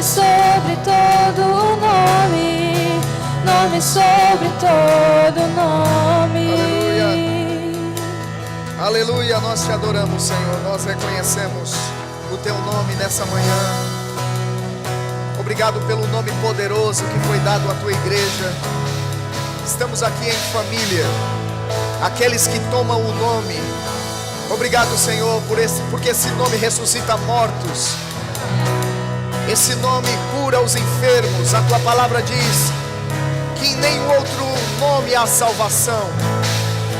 sobre todo nome, nome sobre todo nome. Aleluia. Aleluia, nós te adoramos, Senhor. Nós reconhecemos o teu nome nessa manhã. Obrigado pelo nome poderoso que foi dado à tua igreja. Estamos aqui em família, aqueles que tomam o nome. Obrigado, Senhor, porque esse nome ressuscita mortos. Esse nome cura os enfermos. A tua palavra diz que em nenhum outro nome há salvação,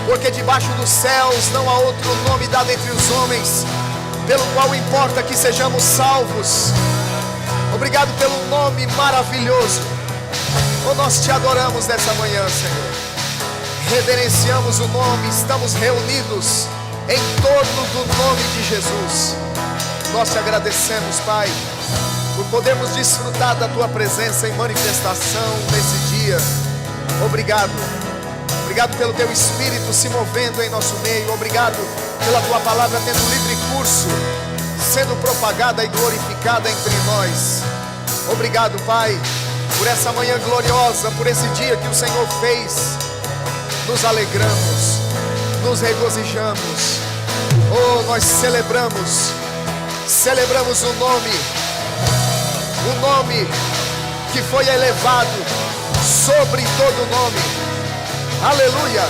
porque debaixo dos céus não há outro nome dado entre os homens, pelo qual importa que sejamos salvos. Obrigado pelo nome maravilhoso. Oh, nós te adoramos nessa manhã, Senhor. Reverenciamos o nome. Estamos reunidos em torno do nome de Jesus. Nós te agradecemos, Pai, por podermos desfrutar da tua presença em manifestação nesse dia. Obrigado. Obrigado pelo teu Espírito se movendo em nosso meio. Obrigado pela tua palavra tendo livre curso, sendo propagada e glorificada entre nós. Obrigado, Pai, por essa manhã gloriosa, por esse dia que o Senhor fez. Nos alegramos, nos regozijamos. Oh, nós celebramos o nome que foi elevado sobre todo nome. Aleluia.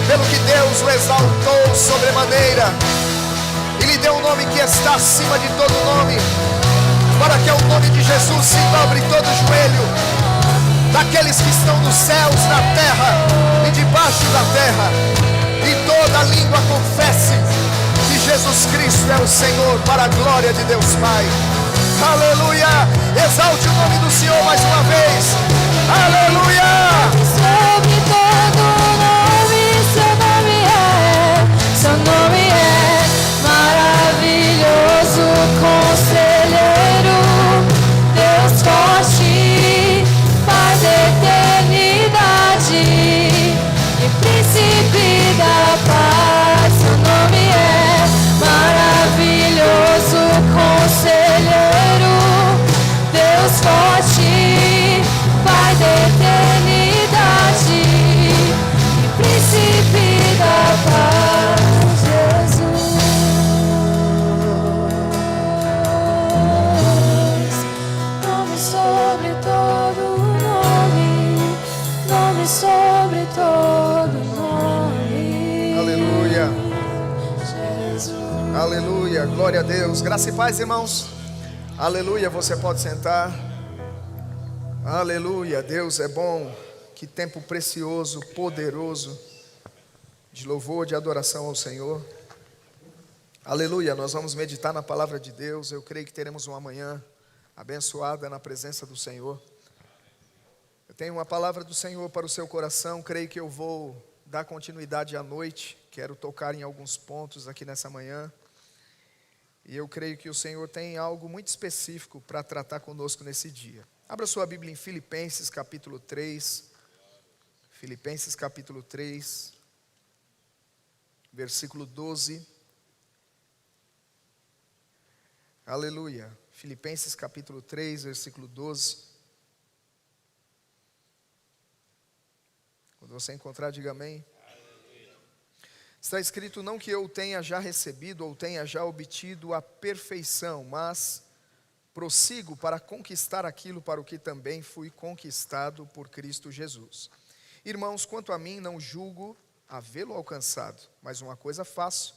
Pelo que Deus o exaltou sobremaneira e lhe deu um nome que está acima de todo nome, para que ao nome de Jesus se dobre todo joelho, daqueles que estão nos céus, na terra e debaixo da terra, e toda língua confesse que Jesus Cristo é o Senhor, para a glória de Deus Pai. Aleluia. Exalte o nome do Senhor mais uma vez. Aleluia. Sobre todo nome, seu nome é maravilhoso, conselheiro, Deus forte, Pai da eternidade e príncipe da paz. Seu nome é maravilhoso, conselheiro, Deus forte, Pai da eternidade e príncipe da paz, Jesus. Nome sobre todo nome, nome sobre todo nome. Aleluia. Jesus. Aleluia. Glória a Deus. Graça e paz, irmãos. Aleluia. Você pode sentar. Aleluia. Deus é bom. Que tempo precioso, poderoso de louvor, de adoração ao Senhor. Aleluia. Nós vamos meditar na palavra de Deus. Eu creio que teremos uma manhã abençoada na presença do Senhor. Eu tenho uma palavra do Senhor para o seu coração. Creio que eu vou dar continuidade à noite. Quero tocar em alguns pontos aqui nessa manhã. E eu creio que o Senhor tem algo muito específico para tratar conosco nesse dia. Abra sua Bíblia em Filipenses capítulo 3. Filipenses capítulo 3, versículo 12. Aleluia. Filipenses capítulo 3, versículo 12. Quando você encontrar, diga amém. Está escrito: não que eu tenha já recebido ou tenha já obtido a perfeição, mas prossigo para conquistar aquilo para o que também fui conquistado por Cristo Jesus. Irmãos, quanto a mim, não julgo havê-lo alcançado, mas uma coisa faço,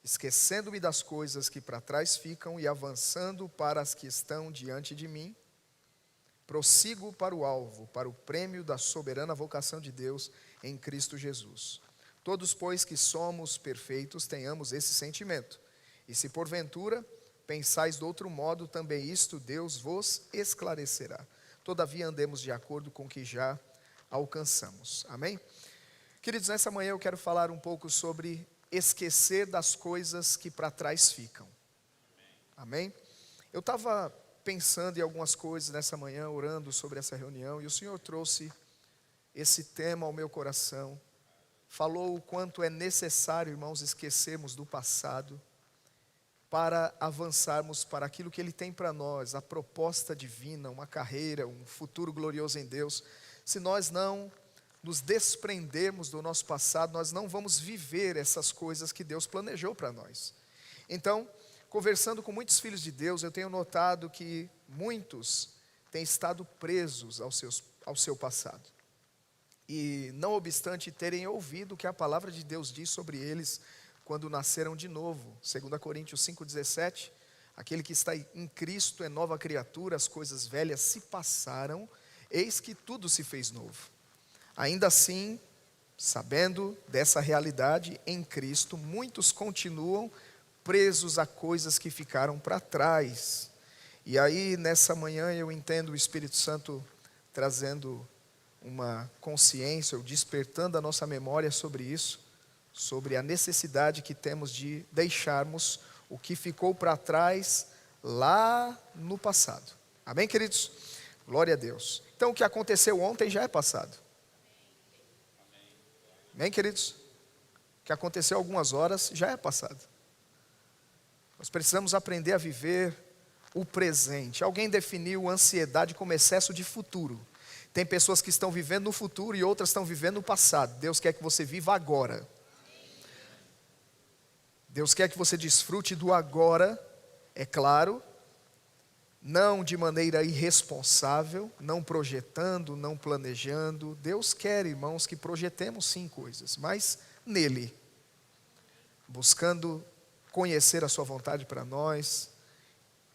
esquecendo-me das coisas que para trás ficam e avançando para as que estão diante de mim, prossigo para o alvo, para o prêmio da soberana vocação de Deus em Cristo Jesus. Todos, pois, que somos perfeitos, tenhamos esse sentimento. E se porventura pensais de outro modo, também isto Deus vos esclarecerá. Todavia andemos de acordo com o que já alcançamos. Amém? Queridos, nessa manhã eu quero falar um pouco sobre esquecer das coisas que para trás ficam. Amém? Eu estava pensando em algumas coisas nessa manhã, orando sobre essa reunião, e o Senhor trouxe esse tema ao meu coração. Falou o quanto é necessário, irmãos, esquecermos do passado para avançarmos para aquilo que Ele tem para nós, a proposta divina, uma carreira, um futuro glorioso em Deus. Se nós não nos desprendermos do nosso passado, nós não vamos viver essas coisas que Deus planejou para nós. Então, conversando com muitos filhos de Deus, eu tenho notado que muitos têm estado presos ao seu passado. E não obstante terem ouvido o que a palavra de Deus diz sobre eles quando nasceram de novo. 2 Coríntios 5,17, aquele que está em Cristo é nova criatura, as coisas velhas se passaram, eis que tudo se fez novo. Ainda assim, sabendo dessa realidade, em Cristo, muitos continuam presos a coisas que ficaram para trás. E aí, nessa manhã, eu entendo o Espírito Santo trazendo uma consciência, ou despertando a nossa memória sobre isso, sobre a necessidade que temos de deixarmos o que ficou para trás lá no passado. Amém, queridos? Glória a Deus. Então, o que aconteceu ontem já é passado. Amém, queridos? O que aconteceu há algumas horas já é passado. Nós precisamos aprender a viver o presente. Alguém definiu ansiedade como excesso de futuro. Tem pessoas que estão vivendo no futuro e outras estão vivendo no passado. Deus quer que você viva agora. Deus quer que você desfrute do agora, é claro, não de maneira irresponsável, não projetando, não planejando. Deus quer, irmãos, que projetemos sim coisas, mas nele, buscando conhecer a sua vontade para nós,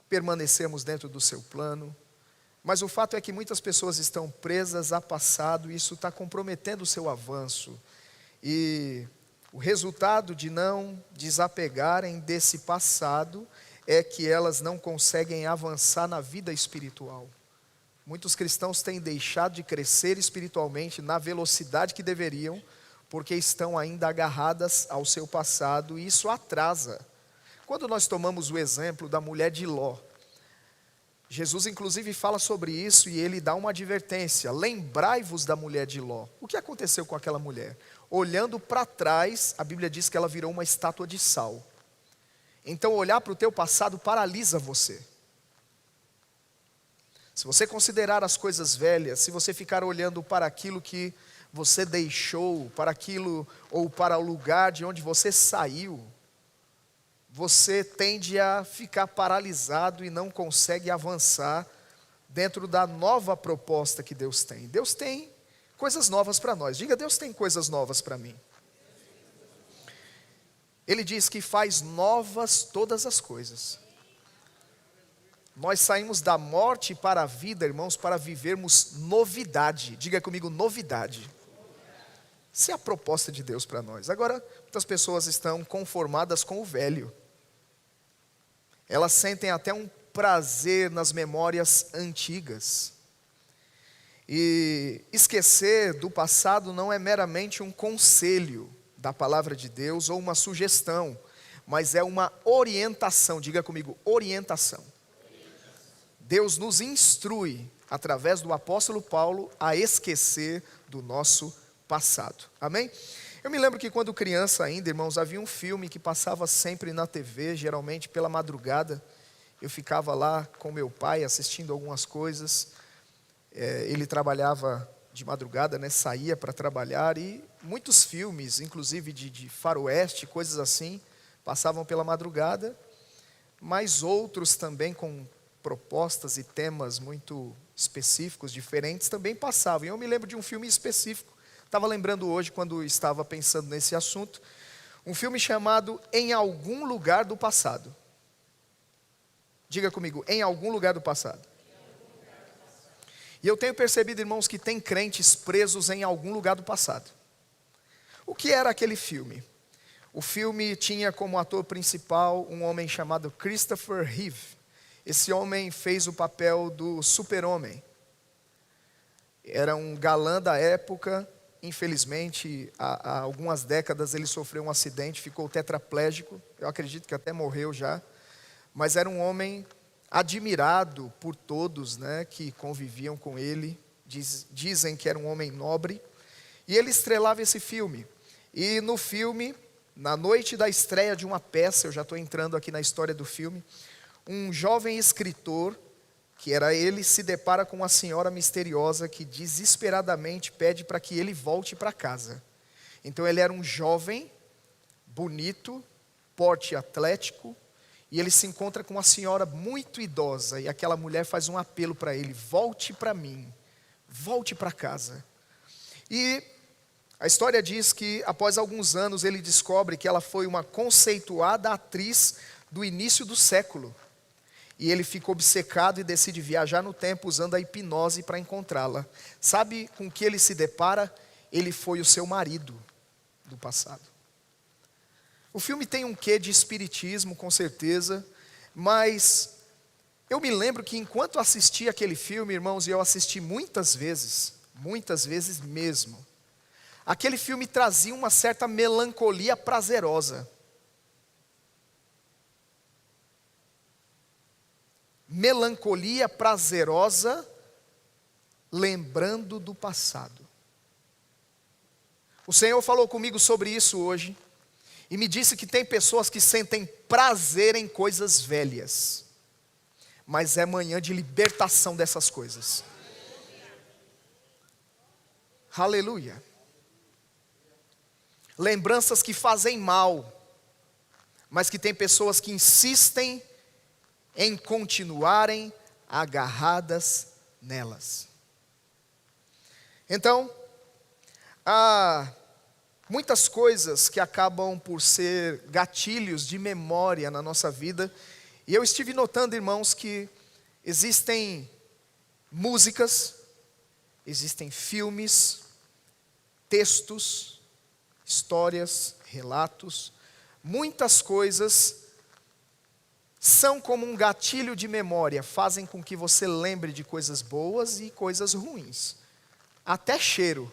permanecermos dentro do seu plano. Mas o fato é que muitas pessoas estão presas a passado e isso está comprometendo o seu avanço. E o resultado de não desapegarem desse passado é que elas não conseguem avançar na vida espiritual. Muitos cristãos têm deixado de crescer espiritualmente na velocidade que deveriam, porque estão ainda agarradas ao seu passado e isso atrasa. Quando nós tomamos o exemplo da mulher de Ló, Jesus inclusive fala sobre isso e ele dá uma advertência: lembrai-vos da mulher de Ló. O que aconteceu com aquela mulher? Olhando para trás, a Bíblia diz que ela virou uma estátua de sal. Então olhar para o teu passado paralisa você. Se você considerar as coisas velhas, se você ficar olhando para aquilo que você deixou, para aquilo ou para o lugar de onde você saiu, você tende a ficar paralisado e não consegue avançar dentro da nova proposta que Deus tem. Deus tem coisas novas para nós. Diga: Deus tem coisas novas para mim. Ele diz que faz novas todas as coisas. Nós saímos da morte para a vida, irmãos, para vivermos novidade. Diga comigo: novidade. Essa é a proposta de Deus para nós. Agora, muitas pessoas estão conformadas com o velho. Elas sentem até um prazer nas memórias antigas. E esquecer do passado não é meramente um conselho da palavra de Deus ou uma sugestão, mas é uma orientação. Diga comigo: orientação. Deus nos instrui, através do apóstolo Paulo, a esquecer do nosso passado. Amém? Eu me lembro que quando criança ainda, irmãos, havia um filme que passava sempre na TV, geralmente pela madrugada. Eu ficava lá com meu pai assistindo algumas coisas. Ele trabalhava de madrugada, né? Saía para trabalhar e muitos filmes, inclusive de faroeste, coisas assim, passavam pela madrugada. Mas outros também com propostas e temas muito específicos, diferentes, também passavam. E eu me lembro de um filme específico. Estava lembrando hoje, quando estava pensando nesse assunto, um filme chamado Em Algum Lugar do Passado. Diga comigo: em algum lugar do passado. E eu tenho percebido, irmãos, que tem crentes presos em algum lugar do passado. O que era aquele filme? O filme tinha como ator principal um homem chamado Christopher Reeve. Esse homem fez o papel do super-homem. Era um galã da época. Infelizmente, há algumas décadas ele sofreu um acidente, ficou tetraplégico. Eu acredito que até morreu já. Mas era um homem admirado por todos, né, que conviviam com ele. Dizem que era um homem nobre. E ele estrelava esse filme. E no filme, na noite da estreia de uma peça, eu já estou entrando aqui na história do filme, um jovem escritor, que era ele, se depara com uma senhora misteriosa que desesperadamente pede para que ele volte para casa. Então ele era um jovem, bonito, porte atlético, e ele se encontra com uma senhora muito idosa, e aquela mulher faz um apelo para ele: volte para mim, volte para casa. E a história diz que após alguns anos ele descobre que ela foi uma conceituada atriz do início do século. E ele fica obcecado e decide viajar no tempo usando a hipnose para encontrá-la. Sabe com que ele se depara? Ele foi o seu marido do passado. O filme tem um quê de espiritismo, com certeza, mas eu me lembro que enquanto assisti aquele filme, irmãos, e eu assisti muitas vezes mesmo, aquele filme trazia uma certa melancolia prazerosa. Melancolia prazerosa, lembrando do passado. O Senhor falou comigo sobre isso hoje, e me disse que tem pessoas que sentem prazer em coisas velhas, mas é manhã de libertação dessas coisas. Aleluia. Lembranças que fazem mal, mas que tem pessoas que insistem em continuarem agarradas nelas. Então, há muitas coisas que acabam por ser gatilhos de memória na nossa vida, e eu estive notando, irmãos, que existem músicas, existem filmes, textos, histórias, relatos, muitas coisas são como um gatilho de memória, fazem com que você lembre de coisas boas e coisas ruins, até cheiro.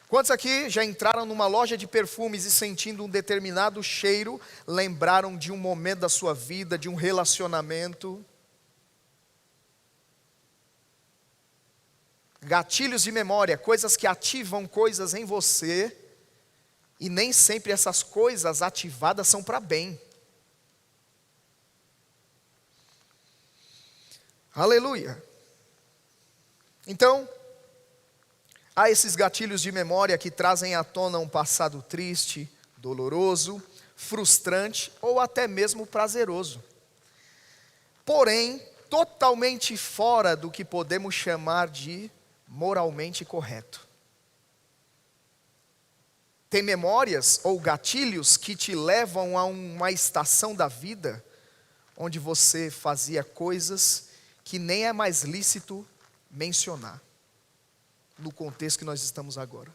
Quantos aqui já entraram numa loja de perfumes e sentindo um determinado cheiro, lembraram de um momento da sua vida, de um relacionamento? Gatilhos de memória, coisas que ativam coisas em você, e nem sempre essas coisas ativadas são para bem. Aleluia. Então, há esses gatilhos de memória que trazem à tona um passado triste, doloroso, frustrante ou até mesmo prazeroso. Porém, totalmente fora do que podemos chamar de moralmente correto. Tem memórias ou gatilhos que te levam a uma estação da vida onde você fazia coisas que nem é mais lícito mencionar no contexto que nós estamos agora.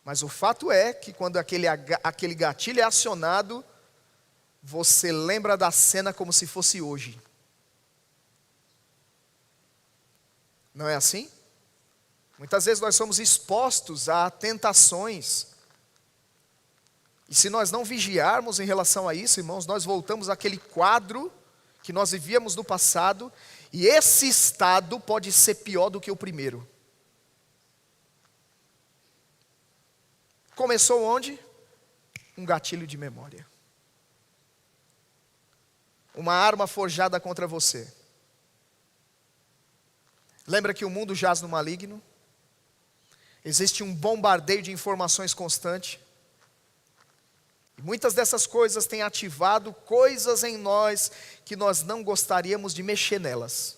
Mas o fato é que quando aquele gatilho é acionado, você lembra da cena como se fosse hoje. Não é assim? Muitas vezes nós somos expostos a tentações. E se nós não vigiarmos em relação a isso, irmãos, nós voltamos àquele quadro que nós vivíamos no passado, e esse estado pode ser pior do que o primeiro. Começou onde? Um gatilho de memória. Uma arma forjada contra você. Lembra que o mundo jaz no maligno? Existe um bombardeio de informações constante. E muitas dessas coisas têm ativado coisas em nós que nós não gostaríamos de mexer nelas.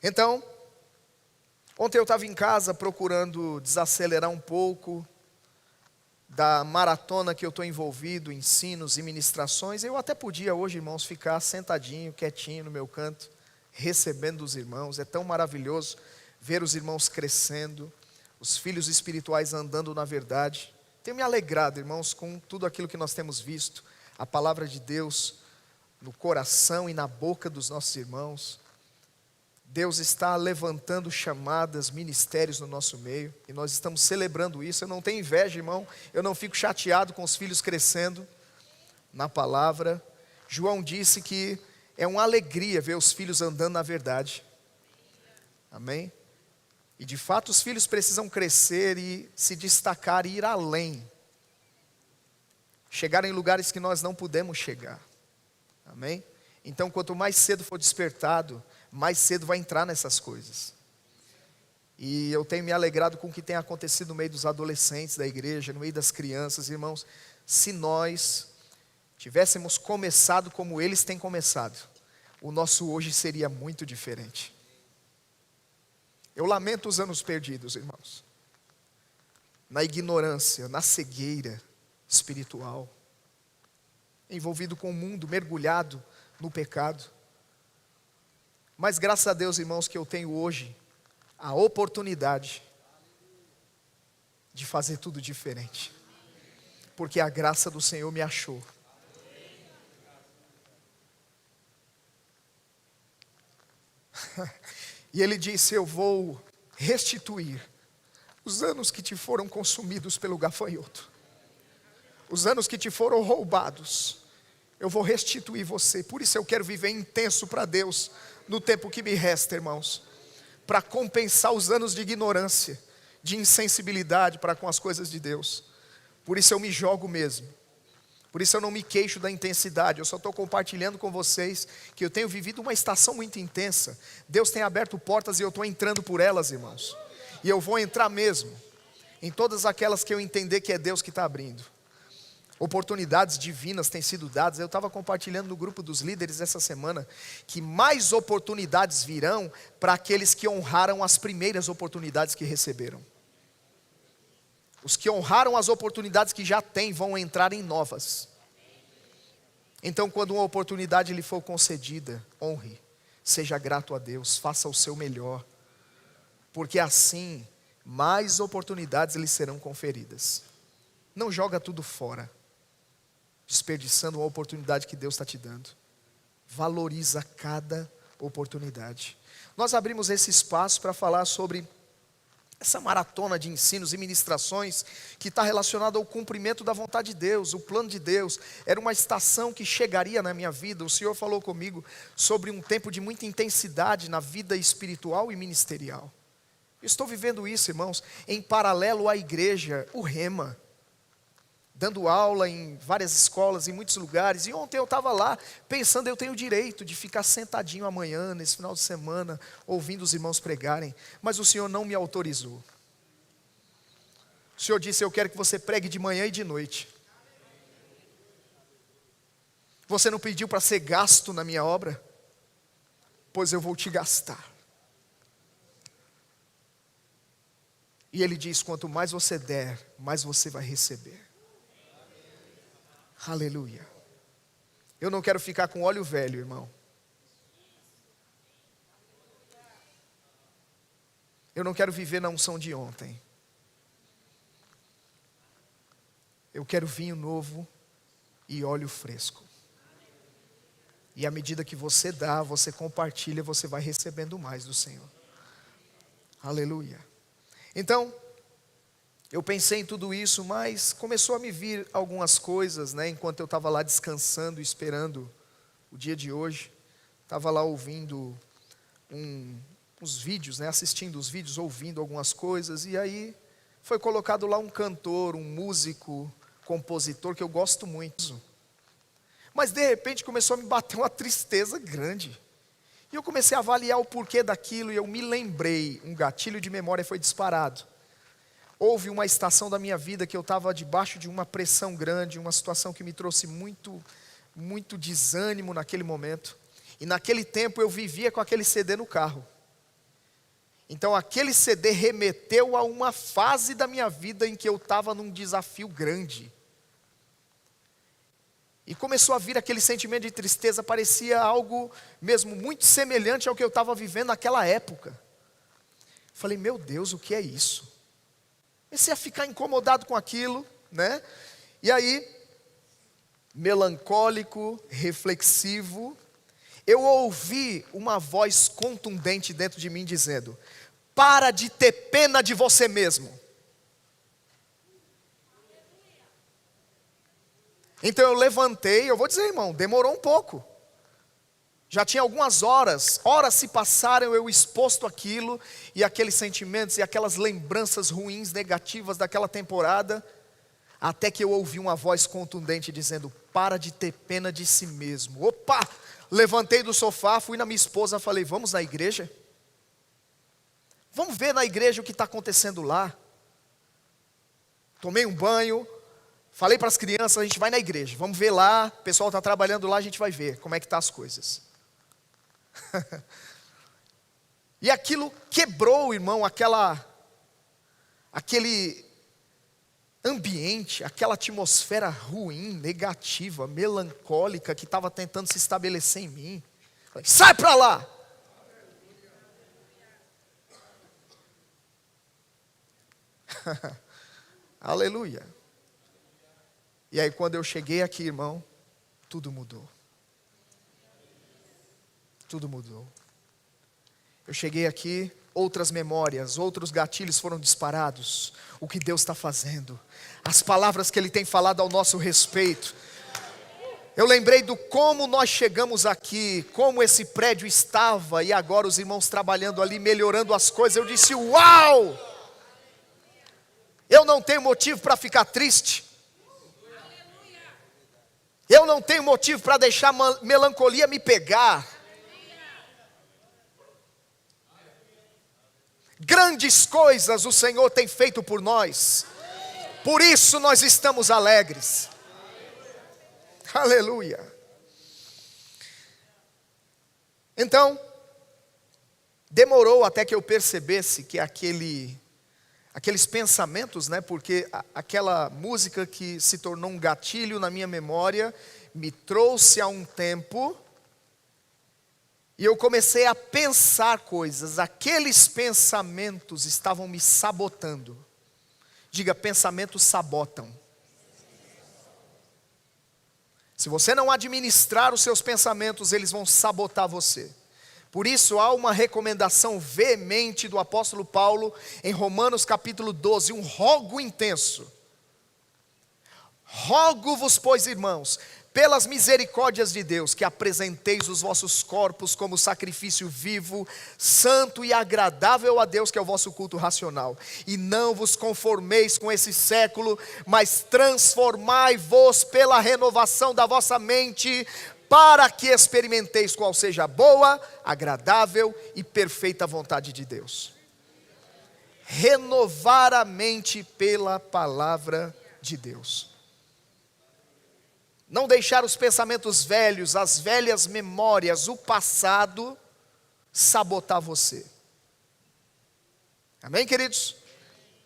Então, ontem eu estava em casa procurando desacelerar um pouco da maratona que eu estou envolvido, ensinos e ministrações. Eu até podia hoje, irmãos, ficar sentadinho, quietinho no meu canto, recebendo os irmãos. É tão maravilhoso ver os irmãos crescendo, os filhos espirituais andando na verdade. Tenho me alegrado, irmãos, com tudo aquilo que nós temos visto, a palavra de Deus no coração e na boca dos nossos irmãos. Deus está levantando chamadas, ministérios no nosso meio, e nós estamos celebrando isso. Eu não tenho inveja, irmão, eu não fico chateado com os filhos crescendo na palavra. João disse que é uma alegria ver os filhos andando na verdade. Amém? E de fato os filhos precisam crescer e se destacar e ir além. Chegar em lugares que nós não podemos chegar. Amém? Então quanto mais cedo for despertado, mais cedo vai entrar nessas coisas. E eu tenho me alegrado com o que tem acontecido no meio dos adolescentes da igreja, no meio das crianças, irmãos. Se nós tivéssemos começado como eles têm começado, o nosso hoje seria muito diferente. Eu lamento os anos perdidos, irmãos. Na ignorância, na cegueira espiritual. Envolvido com o mundo, mergulhado no pecado. Mas graças a Deus, irmãos, que eu tenho hoje a oportunidade de fazer tudo diferente. Porque a graça do Senhor me achou. E Ele disse: eu vou restituir os anos que te foram consumidos pelo gafanhoto. Os anos que te foram roubados. Eu vou restituir você. Por isso eu quero viver intenso para Deus no tempo que me resta, irmãos. Para compensar os anos de ignorância, de insensibilidade para com as coisas de Deus. Por isso eu me jogo mesmo. Por isso eu não me queixo da intensidade. Eu só estou compartilhando com vocês que eu tenho vivido uma estação muito intensa. Deus tem aberto portas e eu estou entrando por elas, irmãos. E eu vou entrar mesmo em todas aquelas que eu entender que é Deus que está abrindo. Oportunidades divinas têm sido dadas. Eu estava compartilhando no grupo dos líderes essa semana que mais oportunidades virão para aqueles que honraram as primeiras oportunidades que receberam. Os que honraram as oportunidades que já têm vão entrar em novas. Então quando uma oportunidade lhe for concedida, honre, seja grato a Deus, faça o seu melhor. Porque assim mais oportunidades lhe serão conferidas. Não joga tudo fora, desperdiçando uma oportunidade que Deus está te dando. Valoriza cada oportunidade. Nós abrimos esse espaço para falar sobre essa maratona de ensinos e ministrações que está relacionada ao cumprimento da vontade de Deus, o plano de Deus. Era uma estação que chegaria na minha vida. O Senhor falou comigo sobre um tempo de muita intensidade na vida espiritual e ministerial. Eu estou vivendo isso, irmãos, em paralelo à igreja, o Rema. Dando aula em várias escolas, em muitos lugares. E ontem eu estava lá pensando, eu tenho o direito de ficar sentadinho amanhã, nesse final de semana, ouvindo os irmãos pregarem. Mas o Senhor não me autorizou. O Senhor disse: eu quero que você pregue de manhã e de noite. Você não pediu para ser gasto na minha obra? Pois eu vou te gastar. E Ele diz: quanto mais você der, mais você vai receber. Aleluia. Eu não quero ficar com óleo velho, irmão. Eu não quero viver na unção de ontem. Eu quero vinho novo e óleo fresco. E à medida que você dá, você compartilha, você vai recebendo mais do Senhor. Aleluia. Então, eu pensei em tudo isso, mas começou a me vir algumas coisas, né? Enquanto eu estava lá descansando, esperando o dia de hoje. Estava lá ouvindo uns vídeos, né? Assistindo os vídeos, ouvindo algumas coisas. E aí foi colocado lá um cantor, um músico, compositor que eu gosto muito. Mas de repente começou a me bater uma tristeza grande. E eu comecei a avaliar o porquê daquilo e eu me lembrei, um gatilho de memória foi disparado. Houve uma estação da minha vida que eu estava debaixo de uma pressão grande, uma situação que me trouxe muito desânimo naquele momento. E naquele tempo eu vivia com aquele CD no carro. Então aquele CD remeteu a uma fase da minha vida em que eu estava num desafio grande. E começou a vir aquele sentimento de tristeza, parecia algo mesmo muito semelhante ao que eu estava vivendo naquela época. Falei: meu Deus, o que é isso? Comecei a ficar incomodado com aquilo, né? E aí, melancólico, reflexivo, eu ouvi uma voz contundente dentro de mim dizendo: para de ter pena de você mesmo. Então eu levantei, eu vou dizer, irmão, demorou um pouco. Já tinha algumas horas se passaram eu exposto àquilo, e aqueles sentimentos e aquelas lembranças ruins, negativas daquela temporada, até que eu ouvi uma voz contundente dizendo: para de ter pena de si mesmo. Opa! Levantei do sofá, fui na minha esposa, falei: vamos na igreja? Vamos ver na igreja o que está acontecendo lá. Tomei um banho, falei para as crianças: a gente vai na igreja, vamos ver lá, o pessoal está trabalhando lá, a gente vai ver como é que estão as coisas. E aquilo quebrou, irmão, aquele ambiente, aquela atmosfera ruim, negativa, melancólica que estava tentando se estabelecer em mim. Falei: sai para lá! Aleluia. E aí quando eu cheguei aqui, irmão, tudo mudou. Tudo mudou. Eu cheguei aqui, outras memórias, outros gatilhos foram disparados. O que Deus está fazendo, as palavras que Ele tem falado ao nosso respeito. Eu lembrei do como nós chegamos aqui, como esse prédio estava, e agora os irmãos trabalhando ali, melhorando as coisas. Eu disse: uau! Eu não tenho motivo para ficar triste. Eu não tenho motivo para deixar a melancolia me pegar. Grandes coisas o Senhor tem feito por nós. Por isso nós estamos alegres. Aleluia. Então, demorou até que eu percebesse que aqueles pensamentos, né, porque aquela música que se tornou um gatilho na minha memória, me trouxe a um tempo, e eu comecei a pensar coisas. Aqueles pensamentos estavam me sabotando. Diga: pensamentos sabotam. Se você não administrar os seus pensamentos, eles vão sabotar você. Por isso há uma recomendação veemente do apóstolo Paulo em Romanos capítulo 12, um rogo intenso. Rogo-vos, pois, irmãos, pelas misericórdias de Deus, que apresenteis os vossos corpos como sacrifício vivo, santo e agradável a Deus, que é o vosso culto racional. E não vos conformeis com esse século, mas transformai-vos pela renovação da vossa mente, para que experimenteis qual seja a boa, agradável e perfeita vontade de Deus. Renovar a mente pela palavra de Deus. Não deixar os pensamentos velhos, as velhas memórias, o passado, sabotar você. Amém, queridos?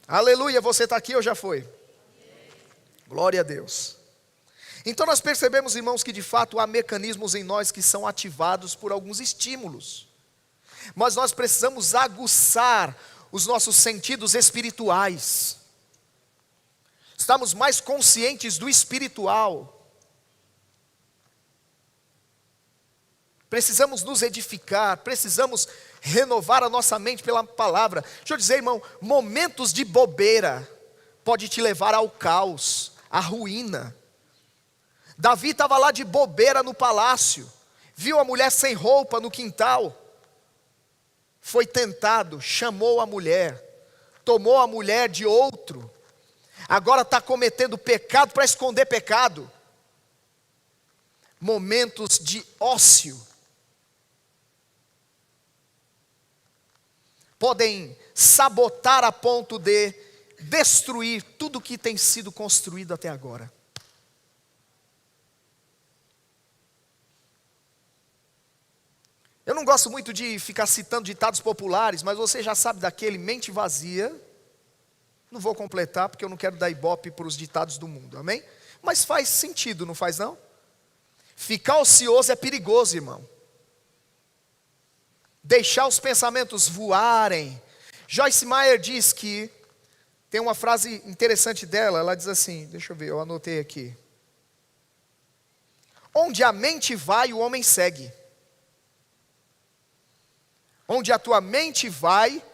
Aleluia, você está aqui ou já foi? Glória a Deus. Então nós percebemos, irmãos, que de fato há mecanismos em nós que são ativados por alguns estímulos. Mas nós precisamos aguçar os nossos sentidos espirituais. Estamos mais conscientes do espiritual. Precisamos nos edificar, precisamos renovar a nossa mente pela palavra. Deixa eu dizer, irmão, momentos de bobeira pode te levar ao caos, à ruína. Davi estava lá de bobeira no palácio, viu a mulher sem roupa no quintal, foi tentado, chamou a mulher, tomou a mulher de outro, agora está cometendo pecado para esconder pecado. Momentos de ócio podem sabotar a ponto de destruir tudo que tem sido construído até agora. Eu não gosto muito de ficar citando ditados populares, mas você já sabe daquele mente vazia. Não vou completar porque eu não quero dar ibope para os ditados do mundo, amém? Mas faz sentido, não faz não? Ficar ocioso é perigoso, irmão. Deixar os pensamentos voarem. Joyce Meyer diz que, tem uma frase interessante dela, ela diz assim, deixa eu ver, eu anotei aqui. Onde a mente vai, o homem segue. Onde a tua mente vai,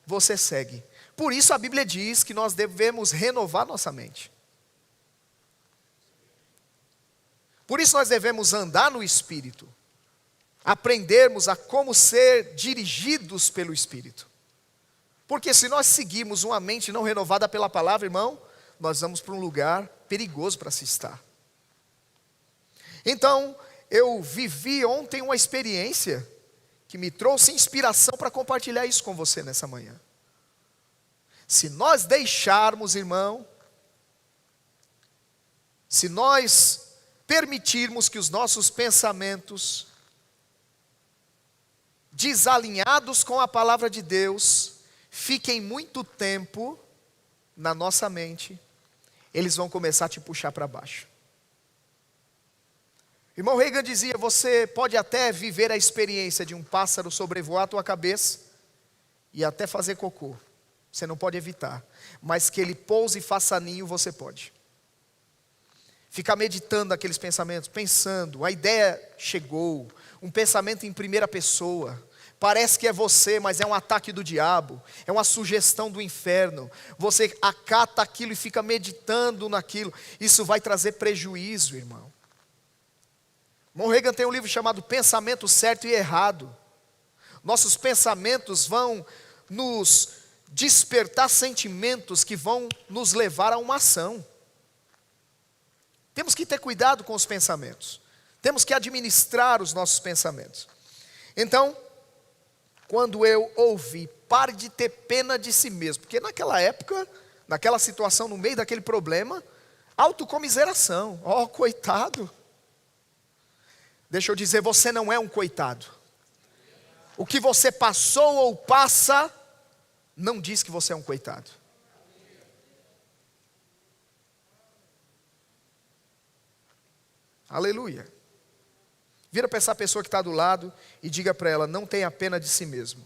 você segue. Por isso a Bíblia diz que nós devemos renovar nossa mente. Por isso nós devemos andar no Espírito. aprendermos a como ser dirigidos pelo Espírito. Porque se nós seguirmos uma mente não renovada pela palavra, irmão, nós vamos para um lugar perigoso para se estar. Então, eu vivi ontem uma experiência que me trouxe inspiração para compartilhar isso com você nessa manhã. Se nós deixarmos, irmão, se nós permitirmos que os nossos pensamentos, desalinhados com a palavra de Deus, fiquem muito tempo na nossa mente, eles vão começar a te puxar para baixo. Irmão Reagan dizia, você pode até viver a experiência de um pássaro sobrevoar a tua cabeça e até fazer cocô. Você não pode evitar. Mas que ele pouse e faça ninho, você pode. Ficar meditando aqueles pensamentos, pensando, a ideia chegou, um pensamento em primeira pessoa. Parece que é você, mas é um ataque do diabo, é uma sugestão do inferno. Você acata aquilo e fica meditando naquilo. Isso vai trazer prejuízo, irmão. Irmão Reagan tem um livro chamado Pensamento Certo e Errado. Nossos pensamentos vão nos despertar sentimentos que vão nos levar a uma ação. Temos que ter cuidado com os pensamentos. Temos que administrar os nossos pensamentos. Então, quando eu ouvi, pare de ter pena de si mesmo. Porque naquela época, naquela situação, no meio daquele problema, autocomiseração. Oh, coitado. Deixa eu dizer, você não é um coitado. O que você passou ou passa, não diz que você é um coitado. Aleluia. Vira para essa pessoa que está do lado e diga para ela, não tenha pena de si mesmo.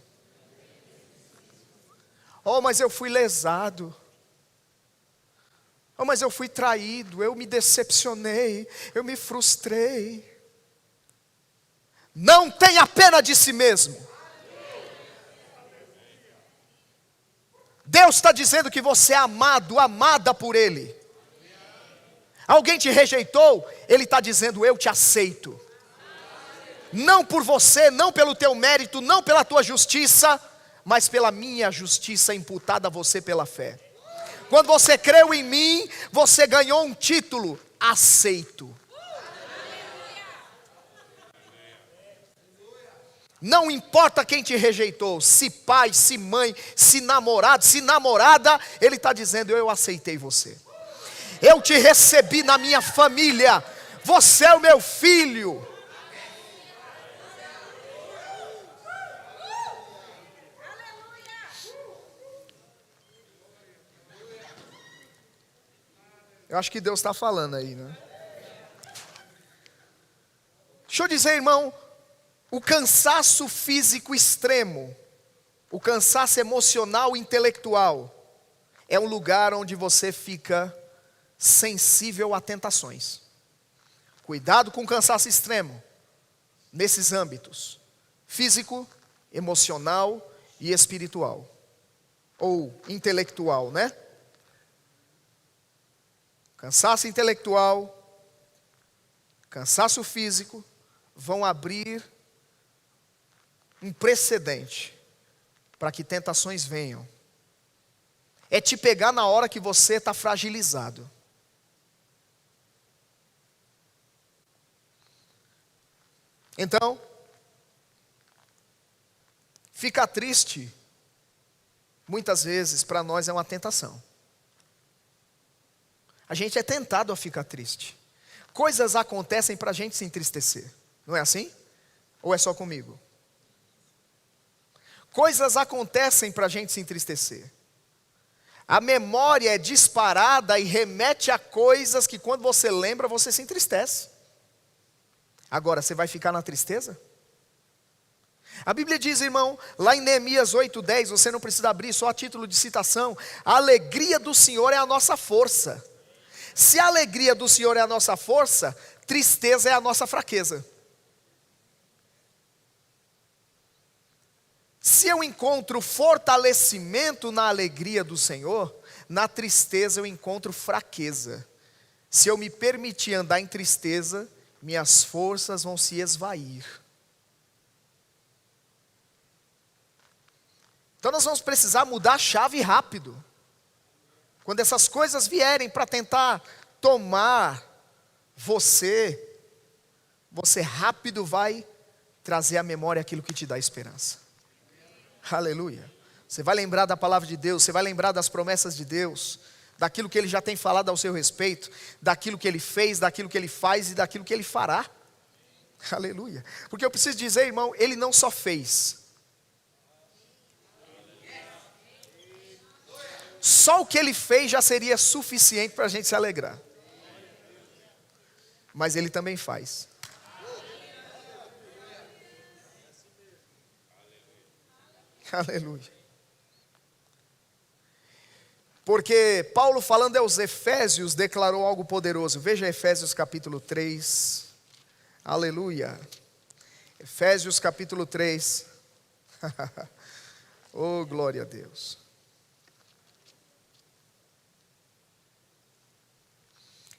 Oh, mas eu fui lesado. Oh, mas eu fui traído, eu me decepcionei, eu me frustrei. Não tenha pena de si mesmo. Deus está dizendo que você é amado, amada por Ele. Alguém te rejeitou, Ele está dizendo, eu te aceito. Não por você, não pelo teu mérito, não pela tua justiça, mas pela minha justiça imputada a você pela fé. Quando você creu em mim, você ganhou um título, aceito. Não importa quem te rejeitou, se pai, se mãe, se namorado, se namorada, Ele está dizendo, eu aceitei você. Eu te recebi na minha família, você é o meu filho. Eu acho que Deus está falando aí, né? Deixa eu dizer, irmão, o cansaço físico extremo, o cansaço emocional e intelectual, é um lugar onde você fica sensível a tentações. Cuidado com o cansaço extremo, nesses âmbitos, físico, emocional e espiritual, ou intelectual, né? Cansaço intelectual, cansaço físico, vão abrir um precedente para que tentações venham. É te pegar na hora que você está fragilizado. Então, ficar triste, muitas vezes para nós é uma tentação. A gente é tentado a ficar triste. Coisas acontecem para a gente se entristecer. Não é assim? Ou é só comigo? Coisas acontecem para a gente se entristecer. A memória é disparada e remete a coisas que quando você lembra, você se entristece. Agora, você vai ficar na tristeza? A Bíblia diz, irmão, lá em Neemias 8:10, você não precisa abrir, só a título de citação, a alegria do Senhor é a nossa força. Se a alegria do Senhor é a nossa força, tristeza é a nossa fraqueza. Se eu encontro fortalecimento na alegria do Senhor, na tristeza eu encontro fraqueza. Se eu me permitir andar em tristeza, minhas forças vão se esvair. Então nós vamos precisar mudar a chave rápido. Quando essas coisas vierem para tentar tomar você rápido vai trazer à memória aquilo que te dá esperança. Aleluia. Você vai lembrar da palavra de Deus, você vai lembrar das promessas de Deus, daquilo que Ele já tem falado ao seu respeito, daquilo que Ele fez, daquilo que Ele faz e daquilo que Ele fará. Aleluia. Porque eu preciso dizer, irmão, Ele não só fez. Só o que Ele fez já seria suficiente para a gente se alegrar. Mas Ele também faz. Aleluia. Porque Paulo, falando aos Efésios, declarou algo poderoso. Veja Efésios capítulo 3. Aleluia. Efésios capítulo 3. Oh, glória a Deus.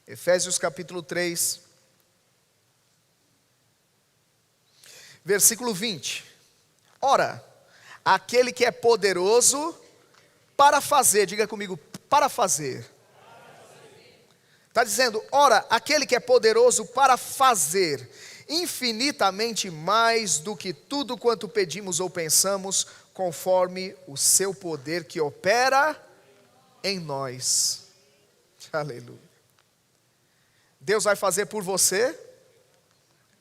Efésios capítulo 3. Versículo 20. Ora, aquele que é poderoso para fazer, diga comigo, para fazer. Está dizendo, ora, aquele que é poderoso para fazer infinitamente mais do que tudo quanto pedimos ou pensamos, conforme o seu poder que opera em nós. Aleluia. Deus vai fazer por você?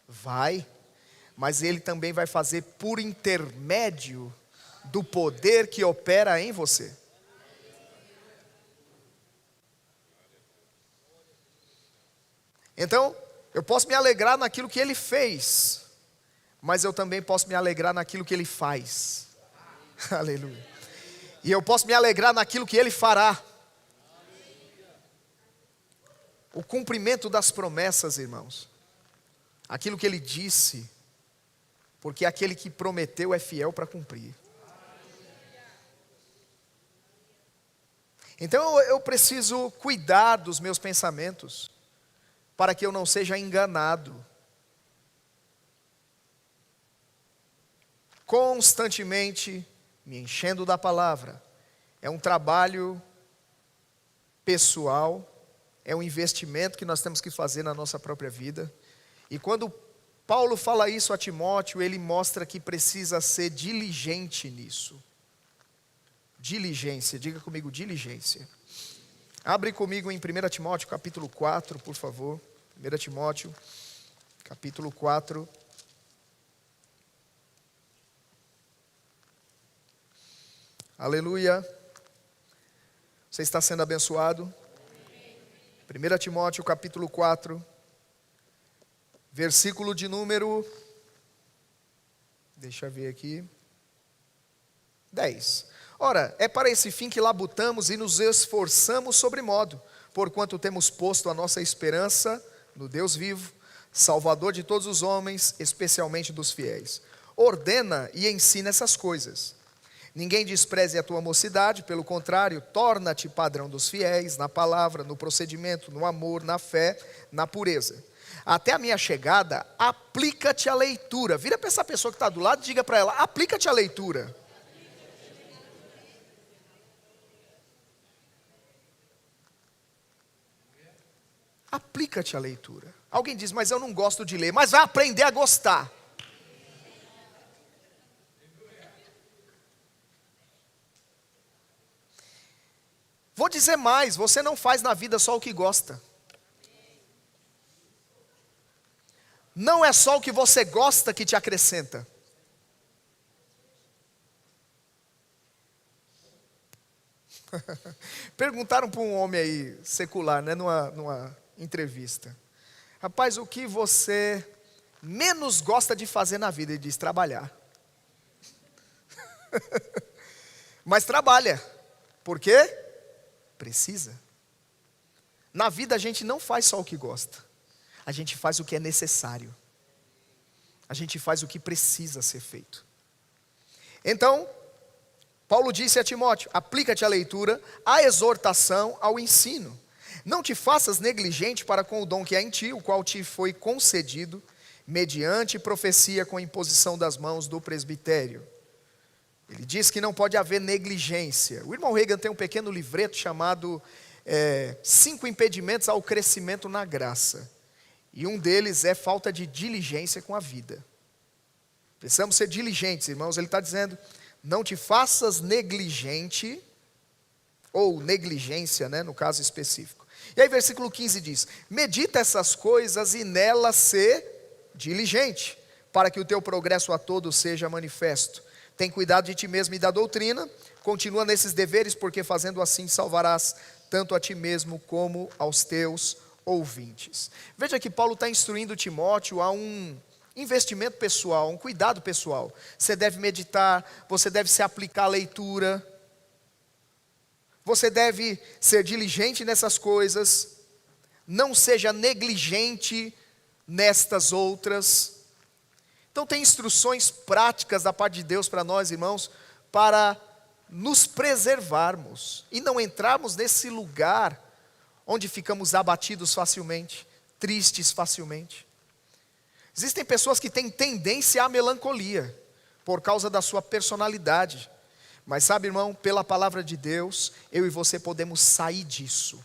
Vai. Mas Ele também vai fazer por intermédio do poder que opera em você. Então, eu posso me alegrar naquilo que Ele fez, mas eu também posso me alegrar naquilo que Ele faz. Aleluia. E eu posso me alegrar naquilo que Ele fará. O cumprimento das promessas, irmãos. Aquilo que Ele disse, porque aquele que prometeu é fiel para cumprir. Então eu preciso cuidar dos meus pensamentos, para que eu não seja enganado. Constantemente me enchendo da palavra. É um trabalho pessoal, é um investimento que nós temos que fazer na nossa própria vida. E quando Paulo fala isso a Timóteo, ele mostra que precisa ser diligente nisso. Diligência, diga comigo, diligência. Abre comigo em 1 Timóteo capítulo 4, por favor. 1 Timóteo capítulo 4. Aleluia. Você está sendo abençoado? 1 Timóteo capítulo 4. Versículo de número, deixa eu ver aqui, 10. Ora, é para esse fim que labutamos e nos esforçamos sobremodo, porquanto temos posto a nossa esperança no Deus vivo, Salvador de todos os homens, especialmente dos fiéis. Ordena e ensina essas coisas. Ninguém despreze a tua mocidade, pelo contrário, torna-te padrão dos fiéis, na palavra, no procedimento, no amor, na fé, na pureza. Até a minha chegada, aplica-te a leitura. Vira para essa pessoa que está do lado e diga para ela, aplica-te a leitura. Aplica-te a leitura. Alguém diz, mas eu não gosto de ler. Mas vai aprender a gostar. Vou dizer mais, você não faz na vida só o que gosta. Não é só o que você gosta que te acrescenta. Perguntaram para um homem aí, secular, né, numa entrevista. Rapaz, o que você menos gosta de fazer na vida? Ele diz, trabalhar. Mas trabalha. Por quê? Precisa. Na vida a gente não faz só o que gosta. A gente faz o que é necessário. A gente faz o que precisa ser feito. Então, Paulo disse a Timóteo, aplica-te à leitura, à exortação, ao ensino. Não te faças negligente para com o dom que há em ti, o qual te foi concedido, mediante profecia com imposição das mãos do presbitério. Ele diz que não pode haver negligência. O irmão Reagan tem um pequeno livreto chamado 5 impedimentos ao crescimento na graça. E um deles é falta de diligência com a vida. Precisamos ser diligentes, irmãos. Ele está dizendo, não te faças negligente, ou negligência, né, no caso específico. E aí versículo 15 diz, medita essas coisas e nelas ser diligente, para que o teu progresso a todos seja manifesto. Tem cuidado de ti mesmo e da doutrina, continua nesses deveres, porque fazendo assim salvarás tanto a ti mesmo como aos teus ouvintes. Veja que Paulo está instruindo Timóteo a um investimento pessoal, um cuidado pessoal. Você deve meditar, você deve se aplicar à leitura, você deve ser diligente nessas coisas, não seja negligente nestas outras. Então tem instruções práticas da parte de Deus para nós, irmãos, para nos preservarmos e não entrarmos nesse lugar onde ficamos abatidos facilmente, tristes facilmente. Existem pessoas que têm tendência à melancolia por causa da sua personalidade. Mas sabe, irmão, pela palavra de Deus, eu e você podemos sair disso.